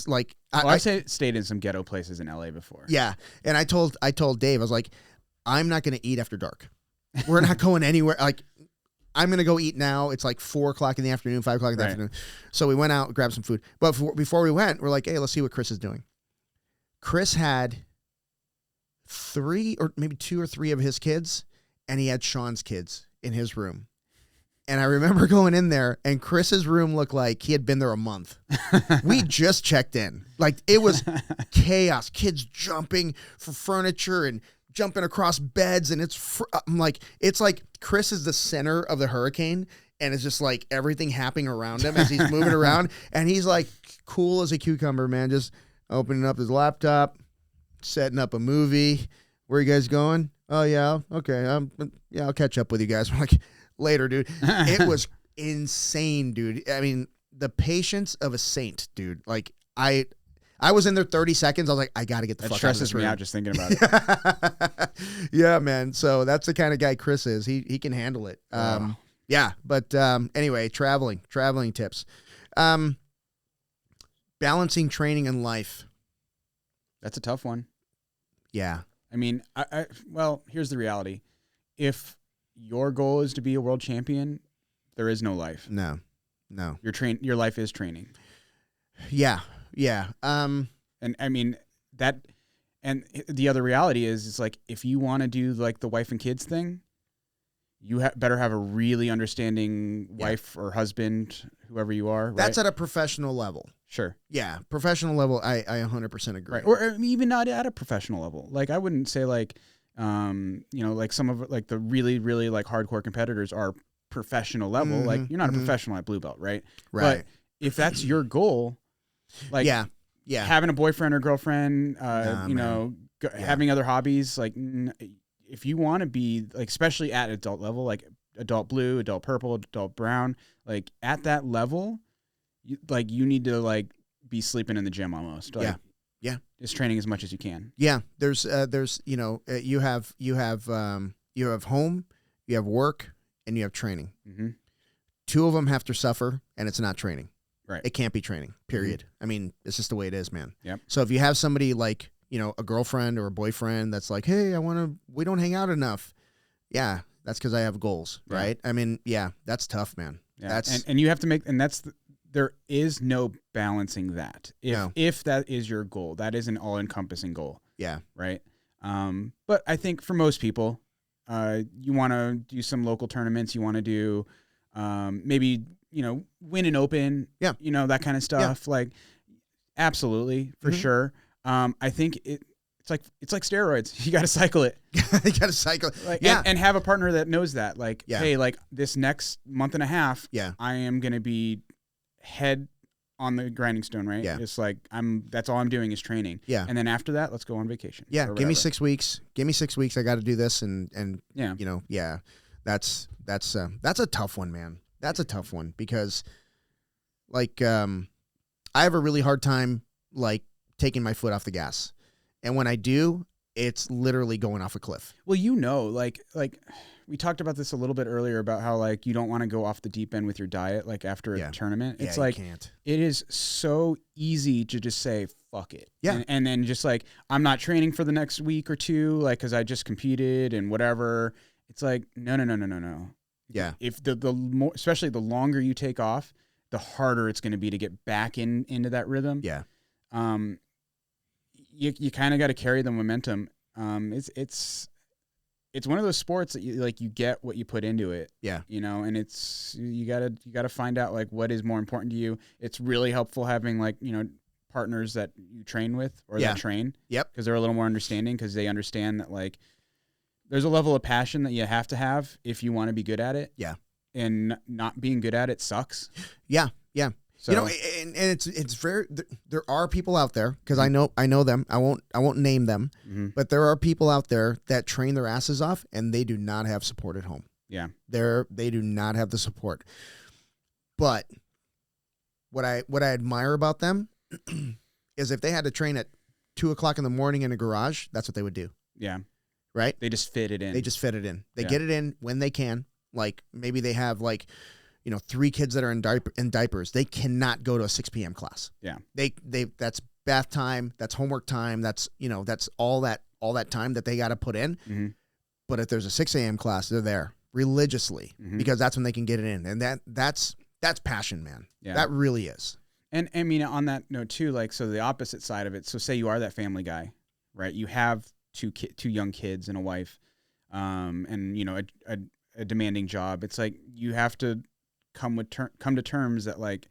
like I stayed in some ghetto places in LA before. Yeah, and I told Dave, I was like, I'm not going to eat after dark. We're not going anywhere. Like, I'm going to go eat now. It's like 4:00 in the afternoon, 5:00 in the afternoon. So we went out, grabbed some food. But before we went, we're like, hey, let's see what Chris is doing. Chris had 3 or maybe 2 or 3 of his kids. And he had Sean's kids in his room. And I remember going in there, and Chris's room looked like he had been there a month. We just checked in. Like, it was chaos. Kids jumping for furniture and jumping across beds. And I'm like, it's like Chris is the center of the hurricane. And it's just like everything happening around him as he's moving around. And he's like cool as a cucumber, man. Just opening up his laptop, setting up a movie. Where are you guys going? Oh, yeah. Okay. I'll catch up with you guys. I'm like, later, dude. It was insane, dude. I mean, the patience of a saint, dude. Like, I was in there 30 seconds. I was like, I got to get the fuck out of this room. That stresses me out just thinking about it. Yeah, man. So that's the kind of guy Chris is. He can handle it. Yeah. But anyway, traveling tips. Balancing training and life. That's a tough one. Yeah. I mean, well, here's the reality. If your goal is to be a world champion, there is no life. No. Your life is training. Yeah. And I mean and the other reality is, it's like, if you want to do like the wife and kids thing, you better have a really understanding wife or husband, whoever you are. Right? That's at a professional level. Sure. Yeah, professional level, I 100% agree. Right. Or even not at a professional level. Like, I wouldn't say like, like some of like the really, really like hardcore competitors are professional level. Mm-hmm, like, you're not a professional at blue belt, right? Right. But if that's your goal, like having a boyfriend or girlfriend, having other hobbies, like if you want to be like, especially at adult level, like adult blue, adult purple, adult brown, like at that level, you need to like be sleeping in the gym almost. Like, just training as much as you can. Yeah. There's you have home, you have work, and you have training. Mm-hmm. Two of them have to suffer, and it's not training. Right. It can't be training, period. Mm-hmm. I mean, it's just the way it is, man. Yep. So if you have somebody like, a girlfriend or a boyfriend that's like, hey, we don't hang out enough. Yeah, that's because I have goals, right? I mean, that's tough, man. Yeah. And you have to make, and there is no balancing that. If that is your goal, that is an all-encompassing goal. Yeah. Right? But I think for most people, you want to do some local tournaments. You want to do maybe, win an open. Yeah. That kind of stuff. Yeah. Like, absolutely, for sure. I think it's like steroids. You got to cycle it. You got to cycle it. Like, and have a partner that knows that. Like, hey, like this next month and a half, I am going to be head on the grinding stone, right? Yeah. It's like that's all I'm doing is training. Yeah. And then after that, let's go on vacation. Yeah. Give me 6 weeks. I got to do this. And that's a tough one, man. That's a tough one because like, I have a really hard time, like, taking my foot off the gas. And when I do, it's literally going off a cliff. Well, like we talked about this a little bit earlier about how like you don't want to go off the deep end with your diet like after a tournament. It's like you can't. It is so easy to just say fuck it. Yeah. And then just like I'm not training for the next week or two like cuz I just competed and whatever. It's like no. Yeah. If the more, especially the longer you take off, the harder it's going to be to get back into that rhythm. Yeah. You kind of got to carry the momentum. It's one of those sports that you get what you put into it. Yeah. And it's, you gotta find out like what is more important to you. It's really helpful having like, partners that you train with or that train. Yep. Cause they're a little more understanding cause they understand that like there's a level of passion that you have to have if you want to be good at it. Yeah. And not being good at it sucks. Yeah. Yeah. So, and it's very, there are people out there because I know them. I won't name them, but there are people out there that train their asses off and they do not have support at home. Yeah. They do not have the support. But what I admire about them is if they had to train at 2:00 in the morning in a garage, that's what they would do. Yeah. Right. They just fit it in. They get it in when they can. Like maybe they have like, 3 kids that are in diapers. They cannot go to a 6 p.m. class. Yeah. They that's bath time. That's homework time. That's, that's all that time that they got to put in. Mm-hmm. But if there's a 6 a.m. class, they're there religiously because that's when they can get it in. And that's passion, man. Yeah. That really is. And I mean, on that note too, like, so the opposite side of it. So say you are that family guy, right? You have 2 young kids and a wife, and a demanding job. It's like, you have to come to terms that like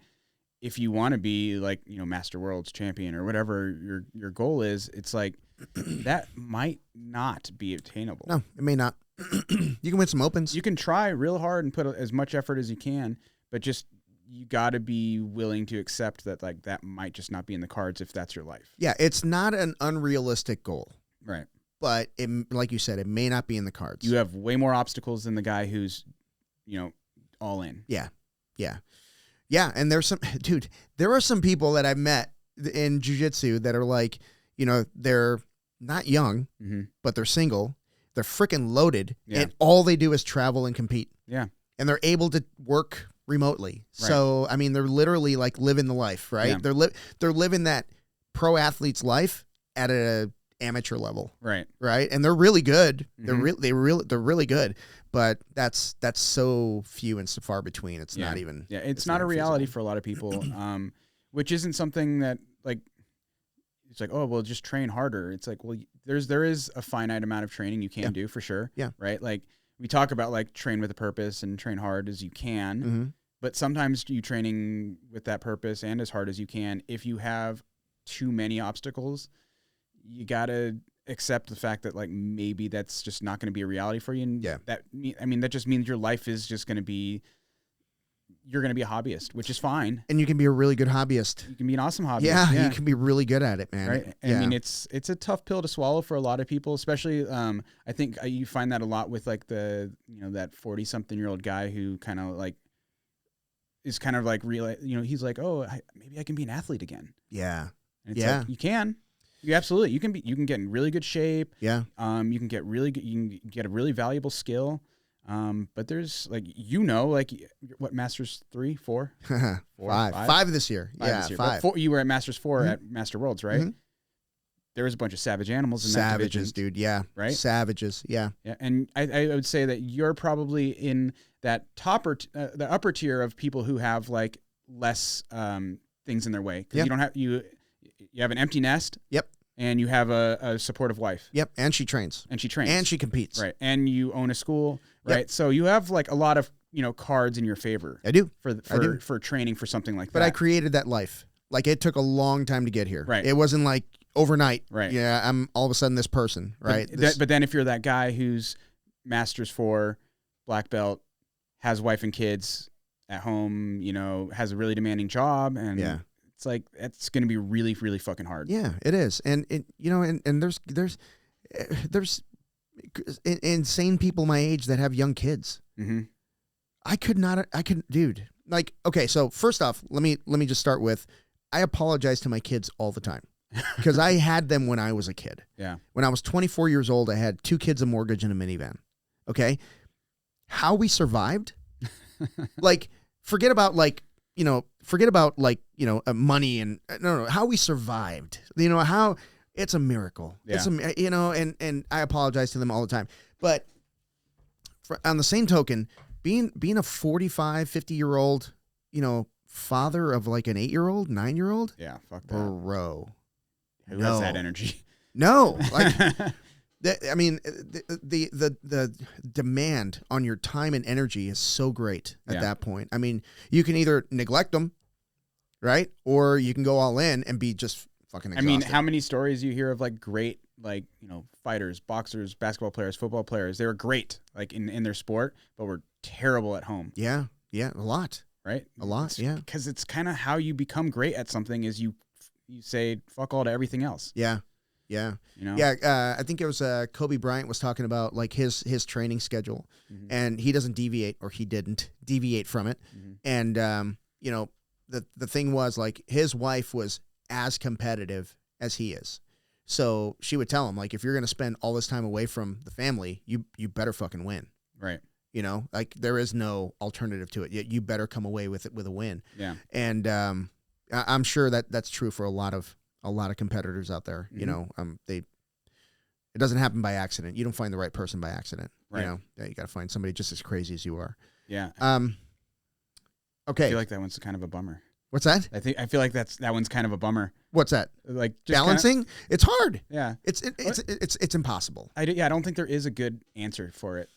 if you want to be like Master World's champion or whatever your goal is, it's like that might not be attainable. No, it may not. You can win some opens. You can try real hard and put as much effort as you can, but just you got to be willing to accept that like that might just not be in the cards if that's your life. Yeah, it's not an unrealistic goal, right? But like you said, it may not be in the cards. You have way more obstacles than the guy who's all in. Yeah. And there are some people that I've met in jiu-jitsu that are like, they're not young, but they're single. They're freaking loaded. Yeah. And all they do is travel and compete. Yeah. And they're able to work remotely. Right. So, I mean, they're literally like living the life, right? Yeah. They're living that pro athlete's life at a amateur level. Right. Right. And they're really good. Mm-hmm. They're really good. But that's so few and so far between. It's not even. Yeah, it's not a reality for a lot of people, which isn't something that like. It's like, oh well, just train harder. It's like, well, there is a finite amount of training you can do for sure. Yeah. Right. Like we talk about like train with a purpose and train hard as you can, but sometimes you training with that purpose and as hard as you can. If you have too many obstacles, you gotta accept the fact that like maybe that's just not going to be a reality for you. And that just means your life is just going to be. You're going to be a hobbyist, which is fine. And you can be a really good hobbyist. You can be an awesome hobbyist. Yeah. You can be really good at it, man. Right? I mean, it's a tough pill to swallow for a lot of people, especially, I think you find that a lot with like that 40-something-year-old guy who kind of like is kind of like real, he's like, oh, maybe I can be an athlete again. Yeah. And it's like, you can. You absolutely. You can get in really good shape. Yeah. You can get really good. You can get a really valuable skill. But there's like what Masters 3, 4, 5 this year. Five. You were at Masters 4 at Master Worlds, right? There was a bunch of savage animals in that division. Savages, dude. Yeah. Right. Savages. Yeah. Yeah. And I would say that you're probably in that the upper tier of people who have like less things in their way because you don't have you have an empty nest. Yep. And you have a supportive wife. Yep. And she trains. And she competes. Right. And you own a school. Right. Yep. So you have like a lot of, cards in your favor. I do. For training for something like that. But I created that life. Like it took a long time to get here. Right. It wasn't like overnight. Right. Yeah. I'm all of a sudden this person. Right. But then if you're that guy who's Masters 4, black belt, has wife and kids at home, has a really demanding job and it's like it's going to be really, really fucking hard. Yeah, it is, and there's insane people my age that have young kids. Dude. Like, okay, so first off, let me just start with, I apologize to my kids all the time because I had them when I was a kid. Yeah. When I was 24 years old, I had 2 kids, a mortgage, and a minivan. Okay, how we survived? Like, forget about money and how we survived, how it's a miracle. Yeah. It's and I apologize to them all the time. But on the same token, being a 45, 50-year-old, father of like an 8-year-old, 9-year-old. Yeah. Fuck that. Bro. Who has that energy? No. Like, the demand on your time and energy is so great at that point. I mean, you can either neglect them, right? Or you can go all in and be just fucking exhausted. I mean, how many stories you hear of like great, like, fighters, boxers, basketball players, football players. They were great like in their sport, but were terrible at home. Yeah. Yeah. A lot. Right? A lot. Yeah. Because it's kind of how you become great at something is you say fuck all to everything else. Yeah. Yeah. Yeah. I think it was Kobe Bryant was talking about like his training schedule, and he doesn't deviate, or he didn't deviate from it. And, the thing was like his wife was as competitive as he is. So she would tell him like, if you're going to spend all this time away from the family, you better fucking win. Right. Like there is no alternative to it. You better come away with it with a win. Yeah. And, I'm sure that's true for a lot of competitors out there. It doesn't happen by accident. You don't find the right person by accident. Right. You got to find somebody just as crazy as you are. Yeah. Okay. I feel like that one's kind of a bummer. What's that? I feel like that one's kind of a bummer. What's that? Like just balancing? It's hard. Yeah. It's impossible. I don't think there is a good answer for it.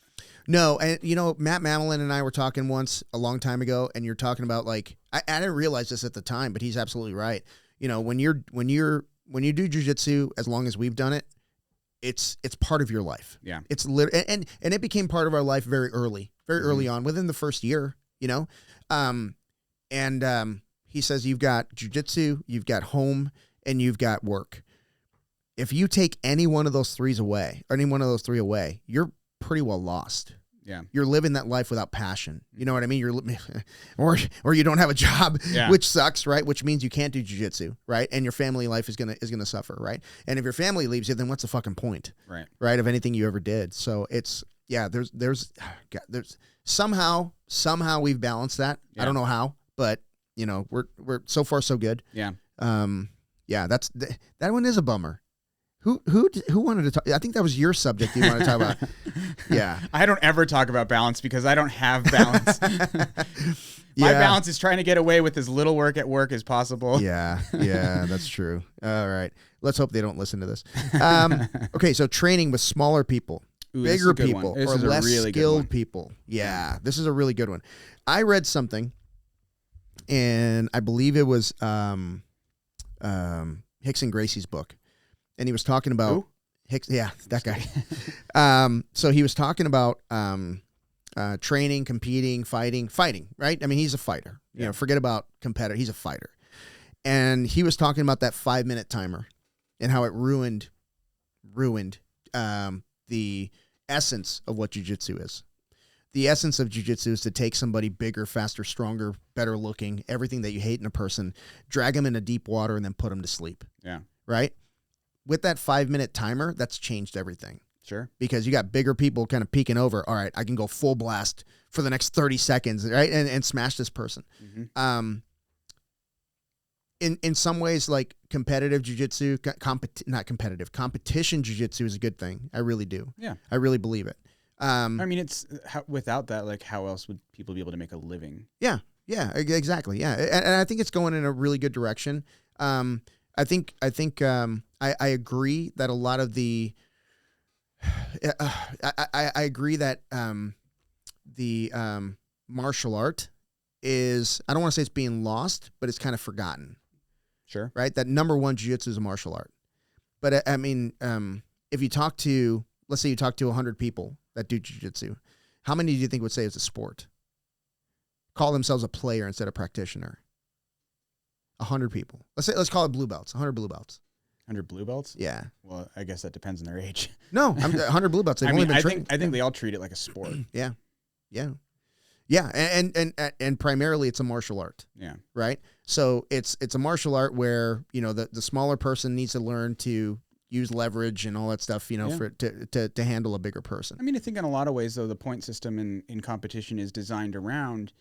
No, and Matt Mamelin and I were talking once a long time ago, and you're talking about like I didn't realize this at the time, but he's absolutely right. When you do jiu-jitsu, as long as we've done it, it's part of your life. Yeah. It's and it became part of our life very early on, within the first year, he says you've got jiu-jitsu, you've got home, and you've got work. If you take any one of those three away, you're pretty well lost. Yeah. You're living that life without passion. You know what I mean? Or you don't have a job, which sucks, right? Which means you can't do jiu-jitsu, right? And your family life is gonna suffer, right? And if your family leaves you, then what's the fucking point? Right? Of anything you ever did. So it's there's somehow we've balanced that. Yeah. I don't know how, but we're so far so good. Yeah. That one is a bummer. Who wanted to talk? I think that was your subject you want to talk about. Yeah. I don't ever talk about balance because I don't have balance. My balance is trying to get away with as little work at work as possible. Yeah, that's true. All right. Let's hope they don't listen to this. Okay, so training with smaller people. bigger people or less really skilled people. Yeah, this is a really good one. I read something, and I believe it was Hicks and Gracie's book, and he was talking about Who? Hicks. Yeah, that guy. So he was talking about training, competing, fighting. Right? I mean, he's a fighter. You know, forget about competitor. He's a fighter, and he was talking about that 5-minute timer and how it ruined the essence of what jiu-jitsu is. The essence of jiu-jitsu is to take somebody bigger, faster, stronger, better looking, everything that you hate in a person, drag them into deep water, and then put them to sleep. Yeah. Right? With that 5-minute timer, that's changed everything. Sure. Because you got bigger people kind of peeking over. All right, I can go full blast for the next 30 seconds, right? And smash this person. Mm-hmm. In some ways, like competitive jiu-jitsu, competition jiu-jitsu is a good thing. I really do. Yeah. I really believe it. I mean, it's without that, like, how else would people be able to make a living? Yeah, exactly. Yeah, and I think it's going in a really good direction. I agree that a lot of the, I agree that the martial art is, I don't want to say it's being lost, but it's kind of forgotten. Sure. Right? That number one jiu-jitsu is a martial art. But I mean, if you talk to, let's say you talk to 100 people that do jiu-jitsu, how many do you think would say it's a sport? Call themselves a player instead of practitioner? 100 people. Let's call it blue belts. 100 blue belts. 100 blue belts? Yeah. Well, I guess that depends on their age. No, 100 blue belts. They've only been trained. I think they all treat it like a sport. Yeah. And primarily it's a martial art. Yeah. Right. So it's a martial art where, you know, the smaller person needs to learn to use leverage and all that stuff, you know, for to handle a bigger person. I mean, I think in a lot of ways, though, the point system in competition is designed around,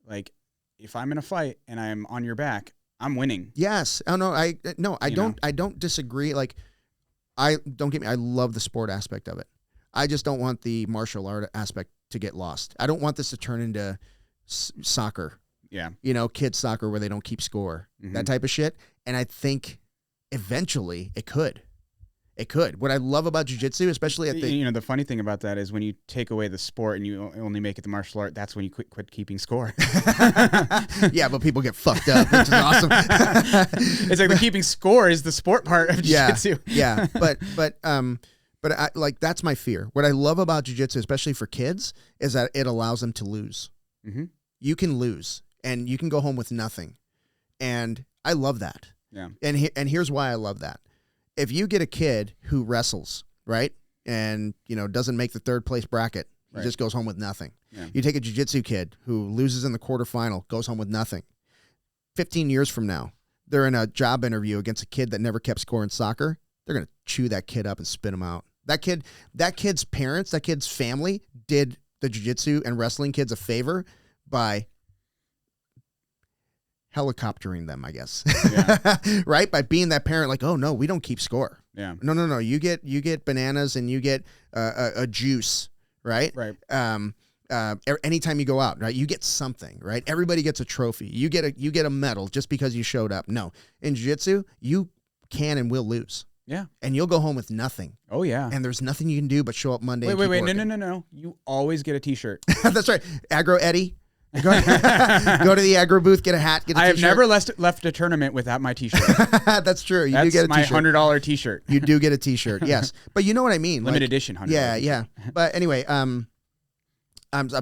like, if I'm in a fight and I'm on your back, I'm winning. Yes. Oh no, I don't disagree. Like, don't get me. I love the sport aspect of it. I just don't want the martial art aspect to get lost. I don't want this to turn into soccer. Yeah. You know, kids soccer where they don't keep score, that type of shit. And I think eventually it could. It could. What I love about jiu-jitsu, especially at the... You know, the funny thing about that is when you take away the sport and you only make it the martial art, that's when you quit keeping score. Yeah, but people get fucked up, which is awesome. It's like the keeping score is the sport part of jiu-jitsu. Yeah. But I, like, that's my fear. What I love about jiu-jitsu, especially for kids, is that it allows them to lose. Mm-hmm. You can lose, and you can go home with nothing. And I love that. Yeah. And here's why I love that. If you get a kid who wrestles, right, and, you know, doesn't make the third place bracket, he just goes home with nothing. Yeah. You take a jiu-jitsu kid who loses in the quarterfinal, goes home with nothing. 15 years from now, they're in a job interview against a kid that never kept score in soccer. They're going to chew that kid up and spit him out. That kid's parents, that kid's family did the jiu-jitsu and wrestling kids a favor by helicoptering them, I guess. Yeah. Right? By being that parent, like, oh no, we don't keep score. Yeah. No. You get bananas and you get a juice, right? Right. Anytime you go out, right, you get something, right? Everybody gets a trophy. You get a medal just because you showed up. No, in jiu-jitsu, you can and will lose. Yeah. And you'll go home with nothing. Oh, yeah. And there's nothing you can do but show up Monday. Wait. No. You always get a t-shirt. That's right. Aggro Eddie. Go to the aggro booth, get a hat, get a t-shirt. I have never left a tournament without my t-shirt. That's true. You do get a t-shirt. That's my $100 t-shirt. You do get a t-shirt, yes. But you know what I mean. Limited edition $100. Yeah. But anyway, I'm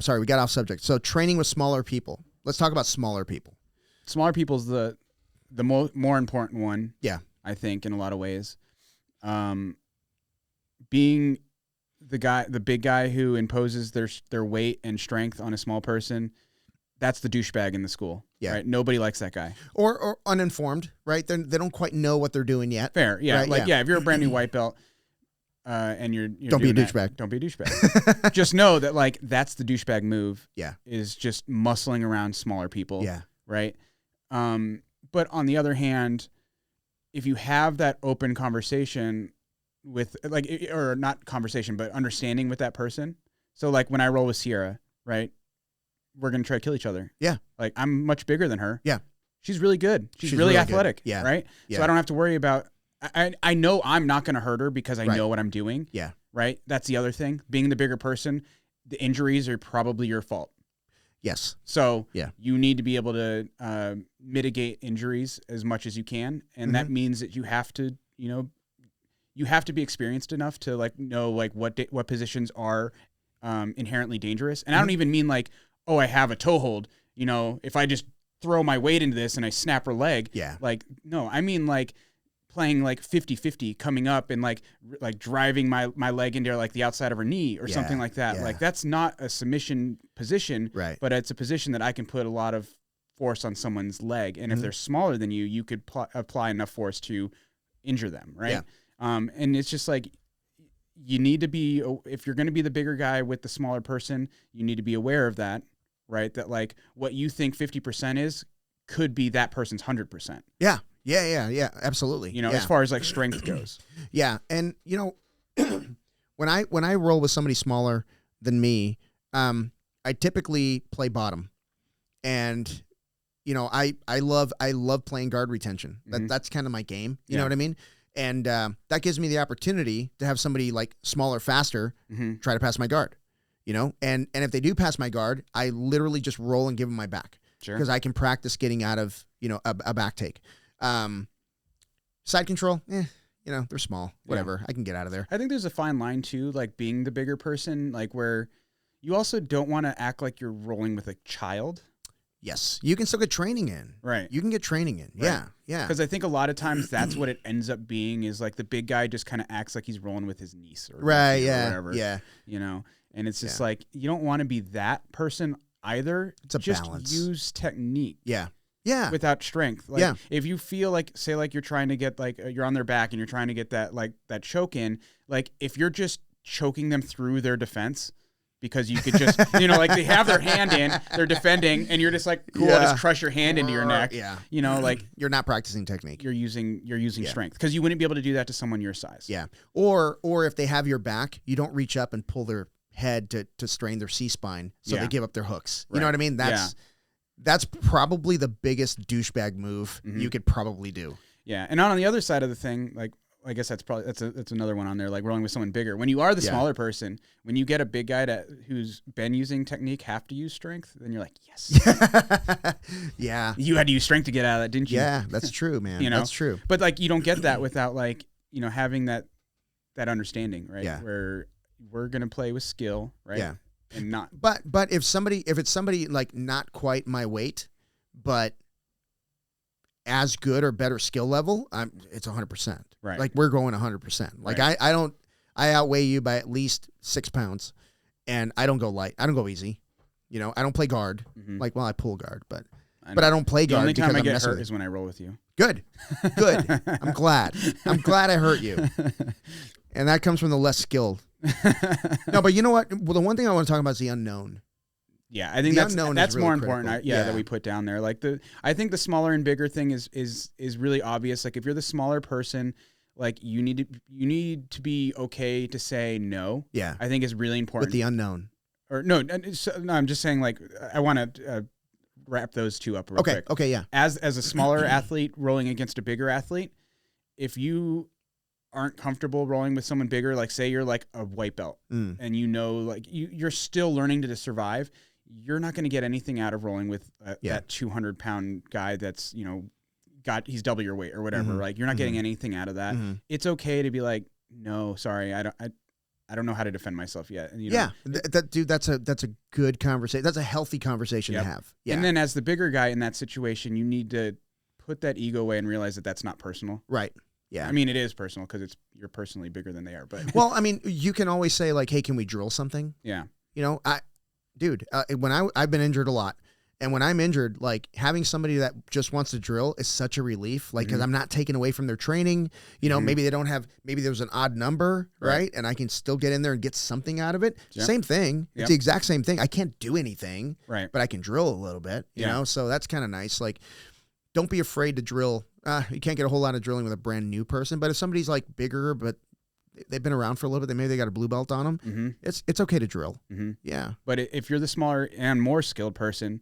sorry, we got off subject. So training with smaller people. Let's talk about smaller people. Smaller people's the more important one. Yeah. I think in a lot of ways. Being the big guy who imposes their weight and strength on a small person, that's the douchebag in the school. Yeah. Right? Nobody likes that guy. Or uninformed, right? They don't quite know what they're doing yet. Fair. Yeah. Right? If you're a brand new white belt, and you're don't be a douchebag. Don't be a douchebag. Just know that, like, that's the douchebag move. Yeah. Is just muscling around smaller people. Yeah. Right. But on the other hand, if you have that open conversation with, like, or not conversation, but understanding with that person. So, like, when I roll with Sierra, right, we're going to try to kill each other. Yeah. Like, I'm much bigger than her. Yeah. She's really good. She's really athletic. Good. Yeah. Right. Yeah. So I don't have to worry about, I know I'm not going to hurt her because I know what I'm doing. Yeah. right? That's the other thing. Being the bigger person, the injuries are probably your fault. Yes. So you need to be able to mitigate injuries as much as you can. And that means that you have to, you have to be experienced enough to like know like what positions are inherently dangerous. And I don't even mean like, oh, I have a toe hold. If I just throw my weight into this and I snap her leg. Yeah. Like, no, I mean like playing like 50-50 coming up and like driving my leg into like the outside of her knee or something like that. Like that's not a submission position, right? But it's a position that I can put a lot of force on someone's leg. And if they're smaller than you, you could apply enough force to injure them. Right. Yeah. And it's just like, you need to be, if you're going to be the bigger guy with the smaller person, you need to be aware of that, right? That like what you think 50% is could be that person's 100%. Yeah. Yeah. Absolutely. As far as like strength goes. Yeah. And when I roll with somebody smaller than me, I typically play bottom, and I love playing guard retention. That's kind of my game. You know what I mean? And that gives me the opportunity to have somebody like smaller, faster, try to pass my guard. And if they do pass my guard, I literally just roll and give them my back. Sure. Because I can practice getting out of a back take. Side control, they're small. Whatever, I can get out of there. I think there's a fine line too, like being the bigger person, like where you also don't want to act like you're rolling with a child. Yes, you can still get training in. Right. You can get training in. Right. Yeah. Because I think a lot of times that's what it ends up being, is like the big guy just kind of acts like he's rolling with his niece or right. Or whatever. Yeah. And it's just like, you don't want to be that person either. It's a just balance. Use technique. Yeah. Without strength. Like, if you feel like, say like you're trying to get like, you're on their back and you're trying to get that, like that choke in, like if you're just choking them through their defense, because you could just, like they have their hand in, they're defending, and you're just like, cool, I'll just crush your hand into your neck. Yeah. Like you're not practicing technique. You're using strength, because you wouldn't be able to do that to someone your size. Yeah. Or if they have your back, you don't reach up and pull their head to strain their C-spine, so they give up their hooks. You know what I mean? That's probably the biggest douchebag move you could probably do. Yeah. And on the other side of the thing, like, I guess that's another one on there, like rolling with someone bigger. When you are the smaller person, when you get a big guy who's been using technique have to use strength, then you're like, yes. Yeah. You had to use strength to get out of that, didn't you? Yeah, that's true, man. That's true. But like, you don't get that without like, having that understanding, right? Yeah. Where we're going to play with skill, right? Yeah. And not. But if it's somebody like not quite my weight, but as good or better skill level, it's 100%. Right. Like we're going 100%. Like right. I outweigh you by at least 6 pounds, and I don't go light. I don't go easy. I don't play guard. Like, well, I pull guard, but I don't play guard. The only time I get hurt with is when I roll with you. Good. I'm glad I hurt you. And that comes from the less skilled. No, but you know what? Well, the one thing I want to talk about is the unknown. Yeah, I think that's really more critical. important. That we put down there. Like I think the smaller and bigger thing is really obvious. Like if you're the smaller person, like you need to be okay to say no. Yeah, I think is really important. With the unknown. Or no, I'm just saying like I want to wrap those two up real quick. Okay, yeah. As a smaller athlete rolling against a bigger athlete, if you aren't comfortable rolling with someone bigger, like say you're like a white belt and like you're still learning to survive, you're not going to get anything out of rolling with that 200-pound guy that's, he's double your weight or whatever. Like you're not getting anything out of that. It's okay to be like, no, sorry, I don't know how to defend myself yet. And, that's a good conversation. That's a healthy conversation to have. Yeah. And then as the bigger guy in that situation, you need to put that ego away and realize that that's not personal. Right. Yeah. I mean, it is personal because you're personally bigger than they are. But well, I mean, you can always say like, hey, can we drill something? Yeah. When I've been injured a lot, and when I'm injured, like having somebody that just wants to drill is such a relief. Like, because I'm not taking away from their training. Maybe they don't have. Maybe there's an odd number, right? And I can still get in there and get something out of it. Yeah. Same thing. It's the exact same thing. I can't do anything, right? But I can drill a little bit. You know, so that's kind of nice. Like, don't be afraid to drill. You can't get a whole lot of drilling with a brand new person, but if somebody's like bigger, but they've been around for a little bit, maybe they got a blue belt on them. It's okay to drill. Yeah. But if you're the smaller and more skilled person,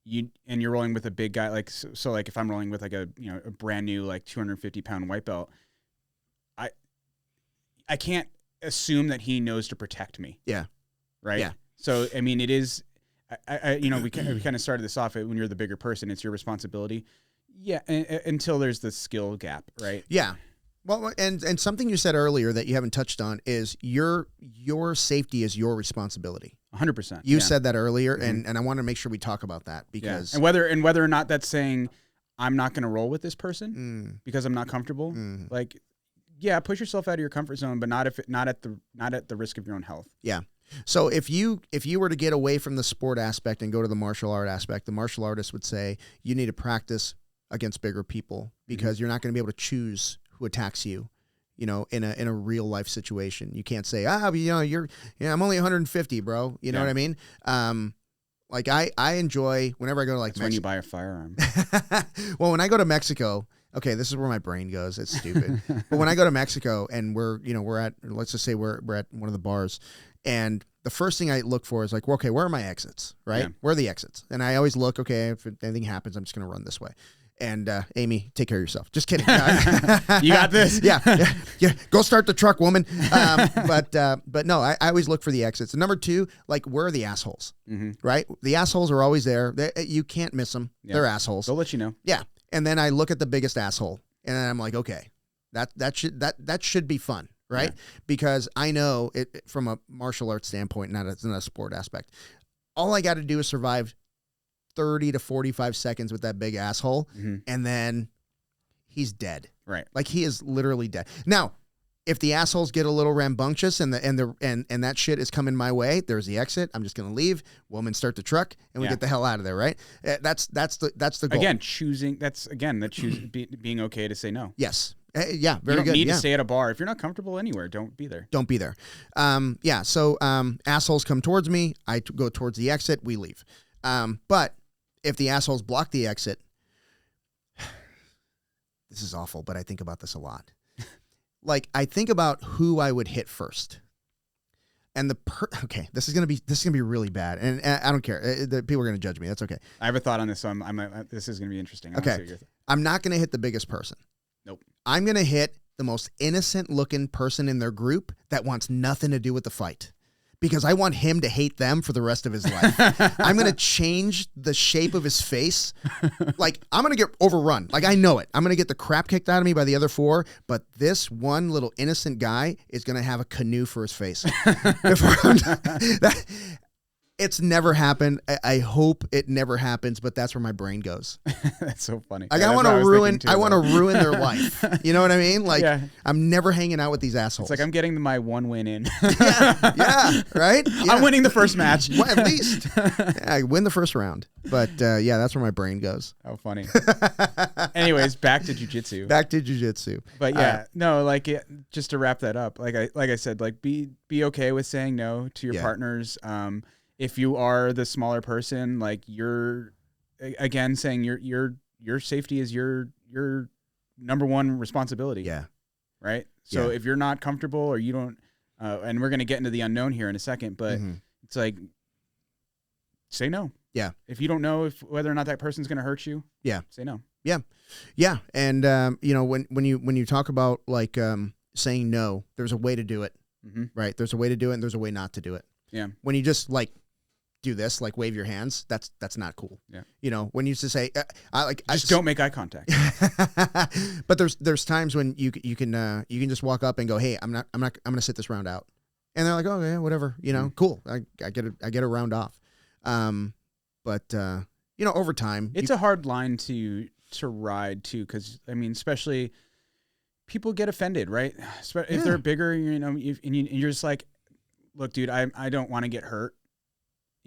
you're rolling with a big guy, like so like if I'm rolling with like a brand new like 250-pound white belt, I can't assume that he knows to protect me. Yeah. Right. Yeah. So, I mean, it is, we kind of started this off when you're the bigger person, it's your responsibility. Yeah. Until there's the skill gap. Right. Yeah. Well, and something you said earlier that you haven't touched on is your safety is your responsibility. 100%. You said that earlier, and I want to make sure we talk about that because and whether or not that's saying I'm not going to roll with this person because I'm not comfortable. Like, yeah, push yourself out of your comfort zone, but not at the risk of your own health. Yeah. So if you were to get away from the sport aspect and go to the martial art aspect, the martial artist would say you need to practice against bigger people because you're not going to be able to choose who attacks you, in a real life situation. You can't say, I'm only 150, bro. You know what I mean? Like I enjoy whenever I go to That's when you buy a firearm. Well, when I go to Mexico, okay, this is where my brain goes. It's stupid. But when I go to Mexico and we're at, let's just say we're at one of the bars, and the first thing I look for is like, well, okay, where are my exits? Right? Yeah. Where are the exits? And I always look, okay, if anything happens, I'm just going to run this way. And Amy, take care of yourself. Just kidding. You got this. Yeah. Go start the truck, woman. But no, I always look for the exits. And number two, like, where are the assholes? Right? The assholes are always there. You can't miss them. Yeah. They're assholes. They'll let you know. Yeah. And then I look at the biggest asshole, and then I'm like, okay, that should be fun, right? Yeah. Because I know it from a martial arts standpoint, not a sport aspect. All I got to do is survive 30 to 45 seconds with that big asshole, and then he's dead. Right. Like, he is literally dead. Now, if the assholes get a little rambunctious and that shit is coming my way, there's the exit. I'm just gonna leave. Woman, start the truck, and we get the hell out of there. Right. That's the goal. Again, being okay to say no. Yes. Yeah. Very good. You don't need to stay at a bar if you're not comfortable anywhere. Don't be there. Don't be there. Yeah. So assholes come towards me. I go towards the exit. We leave. But if the assholes block the exit, this is awful, but I think about this a lot. Like, I think about who I would hit first. And okay, this is gonna be really bad, and I don't care. The people are gonna judge me. That's okay. I have a thought on this, so this is gonna be interesting. Okay, I'm not gonna hit the biggest person. Nope. I'm gonna hit the most innocent looking person in their group that wants nothing to do with the fight, because I want him to hate them for the rest of his life. I'm going to change the shape of his face. Like, I'm going to get overrun. Like, I know it. I'm going to get the crap kicked out of me by the other four, but this one little innocent guy is going to have a canoe for his face. It's never happened. I hope it never happens, but that's where my brain goes. That's so funny. Like, I want to ruin their life. You know what I mean? Like, I'm never hanging out with these assholes. It's like I'm getting my one win in. yeah, right? Yeah. I'm winning the first match. Well, at least. Yeah, I win the first round. But yeah, that's where my brain goes. How funny. Anyways, back to jiu-jitsu. But yeah, just to wrap that up, like I said, like be okay with saying no to your partners. If you are the smaller person, like, you're again saying your safety is your number one responsibility. Yeah. Right. So if you're not comfortable or you don't, and we're going to get into the unknown here in a second, but it's like, say no. Yeah. If you don't know whether or not that person's going to hurt you. Yeah. Say no. Yeah. Yeah. And, when you talk about like, saying no, there's a way to do it. Right. There's a way to do it, and there's a way not to do it. Yeah. When you just like do this, like wave your hands, that's not cool. Yeah. When you used to say, don't make eye contact. But there's times when you can just walk up and go, hey, I'm gonna sit this round out, and they're like, oh yeah, whatever, cool. I get a round off. But over time, it's a hard line to ride too, because I mean, especially people get offended, right? If they're bigger, and you're just like, look, dude, I don't want to get hurt.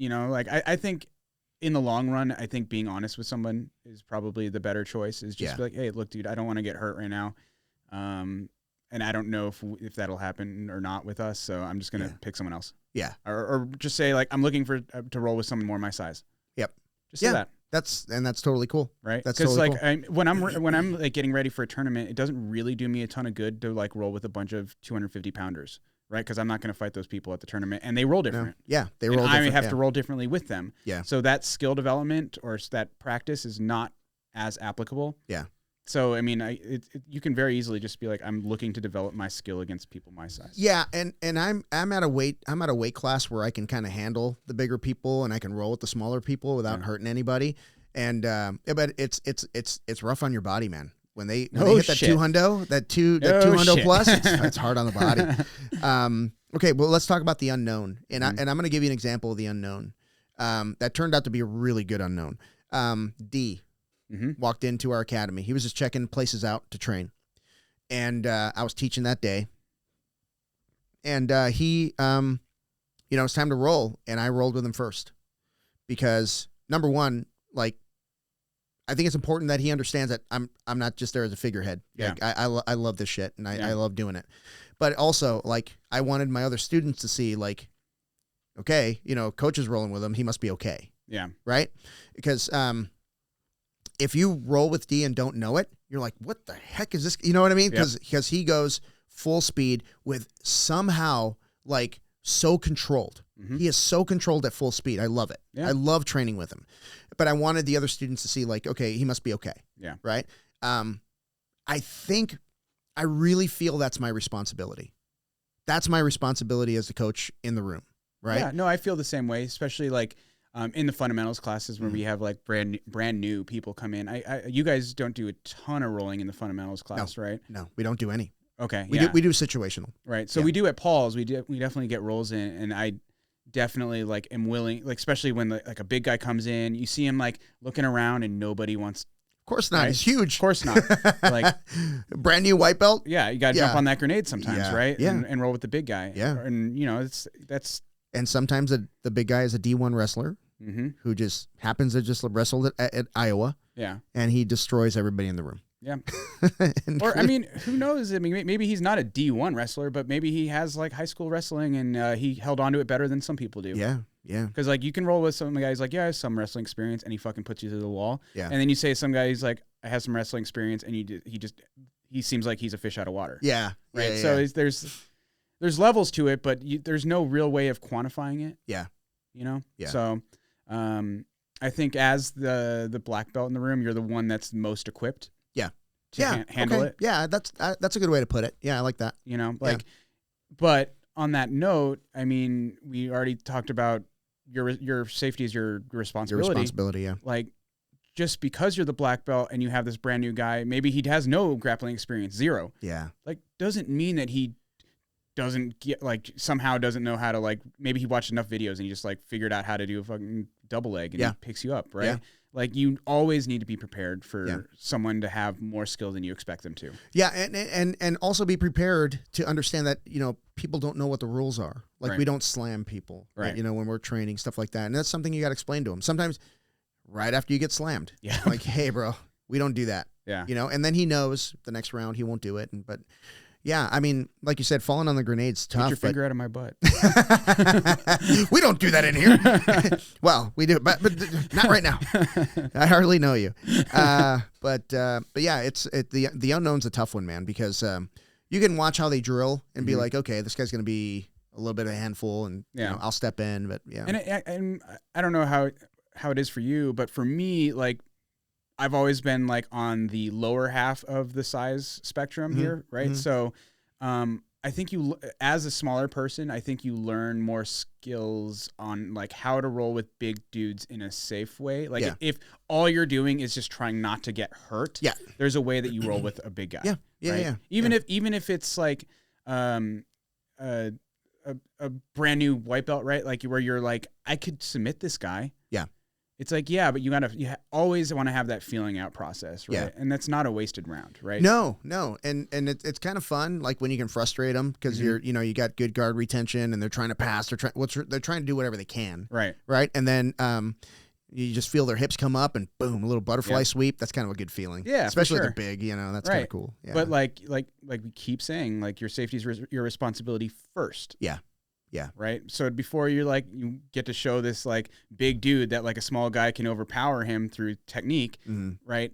I think in the long run, I think being honest with someone is probably the better choice, is just be like, hey, look, dude, I don't want to get hurt right now. And I don't know if that'll happen or not with us. So I'm just going to pick someone else. Yeah. Or just say, like, I'm looking to roll with someone more my size. Yep. Just say that. That's totally cool. Right. That's totally cool. When I'm like getting ready for a tournament, it doesn't really do me a ton of good to like roll with a bunch of 250 pounders. Right, because I'm not going to fight those people at the tournament, and they roll different. No. Yeah, they roll different. I have to roll differently with them. Yeah. So that skill development or that practice is not as applicable. Yeah. So, I mean, you can very easily just be like, I'm looking to develop my skill against people my size. Yeah, and I'm at a weight class where I can kind of handle the bigger people and I can roll with the smaller people without hurting anybody. And but it's rough on your body, man. When they hit that 200 plus, it's hard on the body. Okay, well, let's talk about the unknown, and I'm going to give you an example of the unknown that turned out to be a really good unknown. D walked into our academy. He was just checking places out to train, and I was teaching that day, and he, it's time to roll, and I rolled with him first because number one, like, I think it's important that he understands that I'm not just there as a figurehead. Yeah. Like, I love this shit, and I love doing it. But also, like, I wanted my other students to see, like, okay, coach is rolling with him. He must be okay. Yeah. Right? Because if you roll with D and don't know it, you're like, what the heck is this? You know what I mean? Because he goes full speed with somehow, like, so controlled. He is so controlled at full speed. I love it. Yeah. I love training with him. But I wanted the other students to see, like, okay, he must be okay. Yeah. Right? I really feel that's my responsibility. That's my responsibility as the coach in the room. Right? Yeah. No, I feel the same way, especially like in the fundamentals classes where we have like brand new people come in. You guys don't do a ton of rolling in the fundamentals class, right? No, we don't do any. Okay. We do situational. Right. So we do at Paul's. We definitely get rolls in, and I definitely like am willing, like, especially when like a big guy comes in, you see him like looking around and nobody wants. Of course not. Right? He's huge. Of course not. Like brand new white belt. Yeah, you got to jump on that grenade sometimes, right? Yeah. And roll with the big guy. Yeah. And that's. And sometimes the big guy is a D1 wrestler who just happens to just wrestle at Iowa. Yeah. And he destroys everybody in the room. Yeah. Or, I mean, who knows? I mean, maybe he's not a D1 wrestler, but maybe he has like high school wrestling and he held on to it better than some people do. Yeah. Yeah. Because like you can roll with some guys like, yeah, I have some wrestling experience, and he fucking puts you to the wall. Yeah. And then you say some guy who's like, I have some wrestling experience, and he seems like he's a fish out of water. Yeah. Right. Yeah, so there's levels to it, but there's no real way of quantifying it. Yeah. Yeah. So, I think as the black belt in the room, you're the one that's most equipped. Yeah. To handle it. Yeah. That's a good way to put it. Yeah. I like that. But on that note, I mean, we already talked about your safety is your responsibility. Your responsibility. Yeah. Like, just because you're the black belt and you have this brand new guy, maybe he has no grappling experience, zero. Yeah. Like, doesn't mean that he doesn't get, like, somehow doesn't know how to, like, maybe he watched enough videos and he just like figured out how to do a fucking double leg and he picks you up, right? Yeah. Like, you always need to be prepared for someone to have more skill than you expect them to. Yeah, and also be prepared to understand that, people don't know what the rules are. Like, we don't slam people, right? When we're training, stuff like that. And that's something you got to explain to them. Sometimes right after you get slammed. Yeah. Like, hey, bro, we don't do that. Yeah. And then he knows the next round he won't do it. But yeah, I mean, like you said, falling on the grenade's tough. Get your finger out of my butt. We don't do that in here. Well, we do, but not right now. I hardly know you. But yeah, the unknown's a tough one, man, because you can watch how they drill and be like, okay, this guy's going to be a little bit of a handful, and I'll step in. But yeah, and I don't know how it is for you, but for me, like, I've always been like on the lower half of the size spectrum here, right? So, I think as a smaller person, I think you learn more skills on like how to roll with big dudes in a safe way. Like if all you're doing is just trying not to get hurt, there's a way that you roll with a big guy. Right? Even if it's like, a brand new white belt, right? Like where you're like, I could submit this guy. Yeah. It's like, yeah, but you always want to have that feeling out process, right? Yeah. And that's not a wasted round, right? No. And it's kind of fun, like when you can frustrate them because you got good guard retention and they're trying to pass. They're trying to do whatever they can. Right. Right. And then you just feel their hips come up and boom, a little butterfly sweep. That's kind of a good feeling. Yeah. Especially if they're big, that's kind of cool. Yeah. But like we keep saying, like your safety is your responsibility first. Yeah. Yeah. Right. So before you get to show this like big dude that like a small guy can overpower him through technique, right?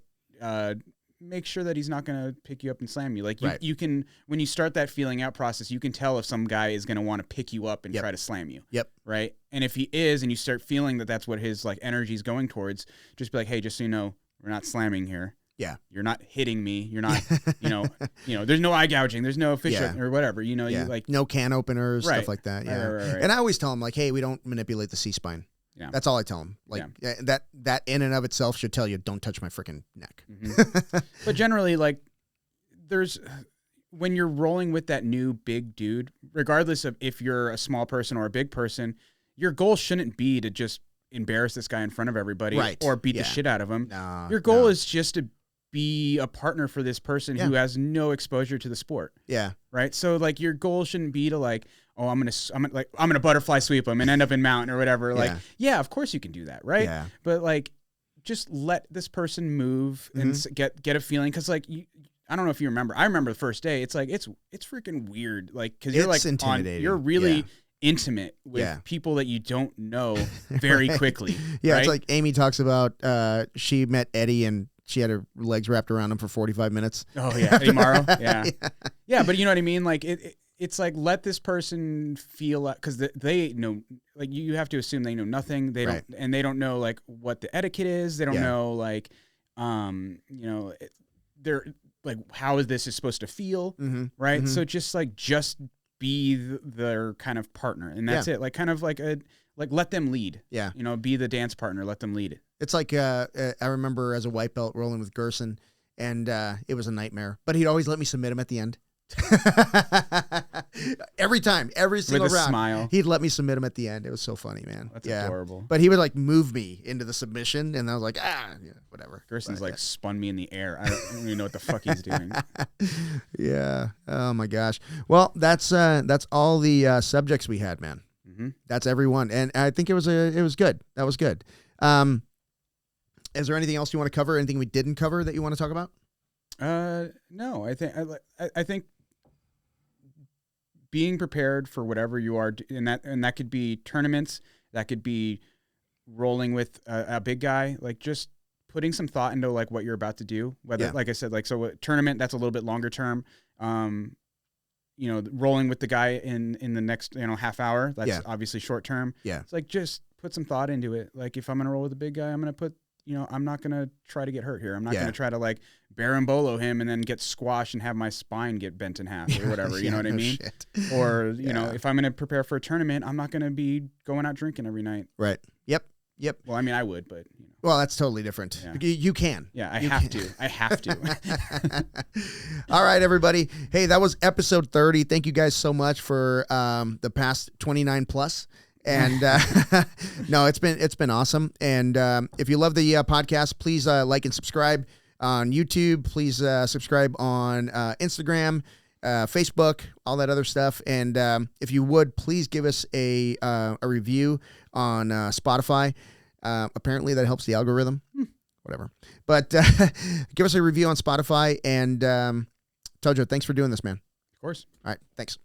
Make sure that he's not going to pick you up and slam you. Like you can, when you start that feeling out process, you can tell if some guy is going to want to pick you up and try to slam you. Yep. Right. And if he is, and you start feeling that that's what his like energy is going towards, just be like, hey, just so you know, we're not slamming here. Yeah. You're not hitting me. You're not, there's no eye gouging. There's no fish or whatever, you like no can openers, stuff like that. Yeah. Right. And I always tell them like, hey, we don't manipulate the C-spine. Yeah. That's all I tell them. Like that in and of itself should tell you, don't touch my freaking neck. Mm-hmm. But generally, like when you're rolling with that new big dude, regardless of if you're a small person or a big person, your goal shouldn't be to just embarrass this guy in front of everybody or beat the shit out of him. Your goal is just to be a partner for this person who has no exposure to the sport. Yeah. Right. So like your goal shouldn't be to like, oh, I'm gonna butterfly sweep him and end up in mount or whatever. Like, of course you can do that, right? Yeah. But like, just let this person move and get a feeling, because like I don't know if you remember. I remember the first day. It's like it's freaking weird, like because you're like intimidating. You're really intimate with people that you don't know very quickly. Yeah, right? It's like Amy talks about. She met Eddie and she had her legs wrapped around him for 45 minutes. Oh yeah, Eddie Morrow. Yeah, but you know what I mean. Like it's like let this person feel, because they know. Like you have to assume they know nothing. They don't, and they don't know like what the etiquette is. They don't know like, they're like how this is supposed to feel, right? Mm-hmm. So just be their kind of partner, and that's it. Like kind of like let them lead. Yeah, be the dance partner. Let them lead it. It's like I remember as a white belt rolling with Gerson, and it was a nightmare. But he'd always let me submit him at the end. Every single with a round, smile. He'd let me submit him at the end. It was so funny, man. That's adorable. But he would like move me into the submission, and I was like, whatever. Gerson's spun me in the air. I don't even know what the fuck he's doing. Yeah. Oh my gosh. Well, that's all the subjects we had, man. Mm-hmm. That's everyone, and I think it was good. That was good. Is there anything else you want to cover? Anything we didn't cover that you want to talk about? No. I think being prepared for whatever you are, and that could be tournaments, that could be rolling with a big guy, like just putting some thought into like what you're about to do. Whether, like I said, like so a tournament that's a little bit longer term. Rolling with the guy in the next half hour, that's obviously short term. Yeah, it's like just put some thought into it. Like if I'm gonna roll with a big guy, I'm gonna put. I'm not going to try to get hurt here. I'm not going to try to like berimbolo him and then get squashed and have my spine get bent in half or whatever. You know what I mean? Shit. Or, if I'm going to prepare for a tournament, I'm not going to be going out drinking every night. Right. Yep. Well, I mean, I would, but. Well, that's totally different. Yeah. You can. Yeah, I have to. All right, everybody. Hey, that was episode 30. Thank you guys so much for the past 29 plus. And no, it's been awesome. And if you love the podcast, please like and subscribe on YouTube. Please subscribe on Instagram, Facebook, all that other stuff. And if you would, please give us a review on Spotify. Apparently that helps the algorithm. Whatever. But give us a review on Spotify. And Tojo, thanks for doing this, man. Of course. All right. Thanks.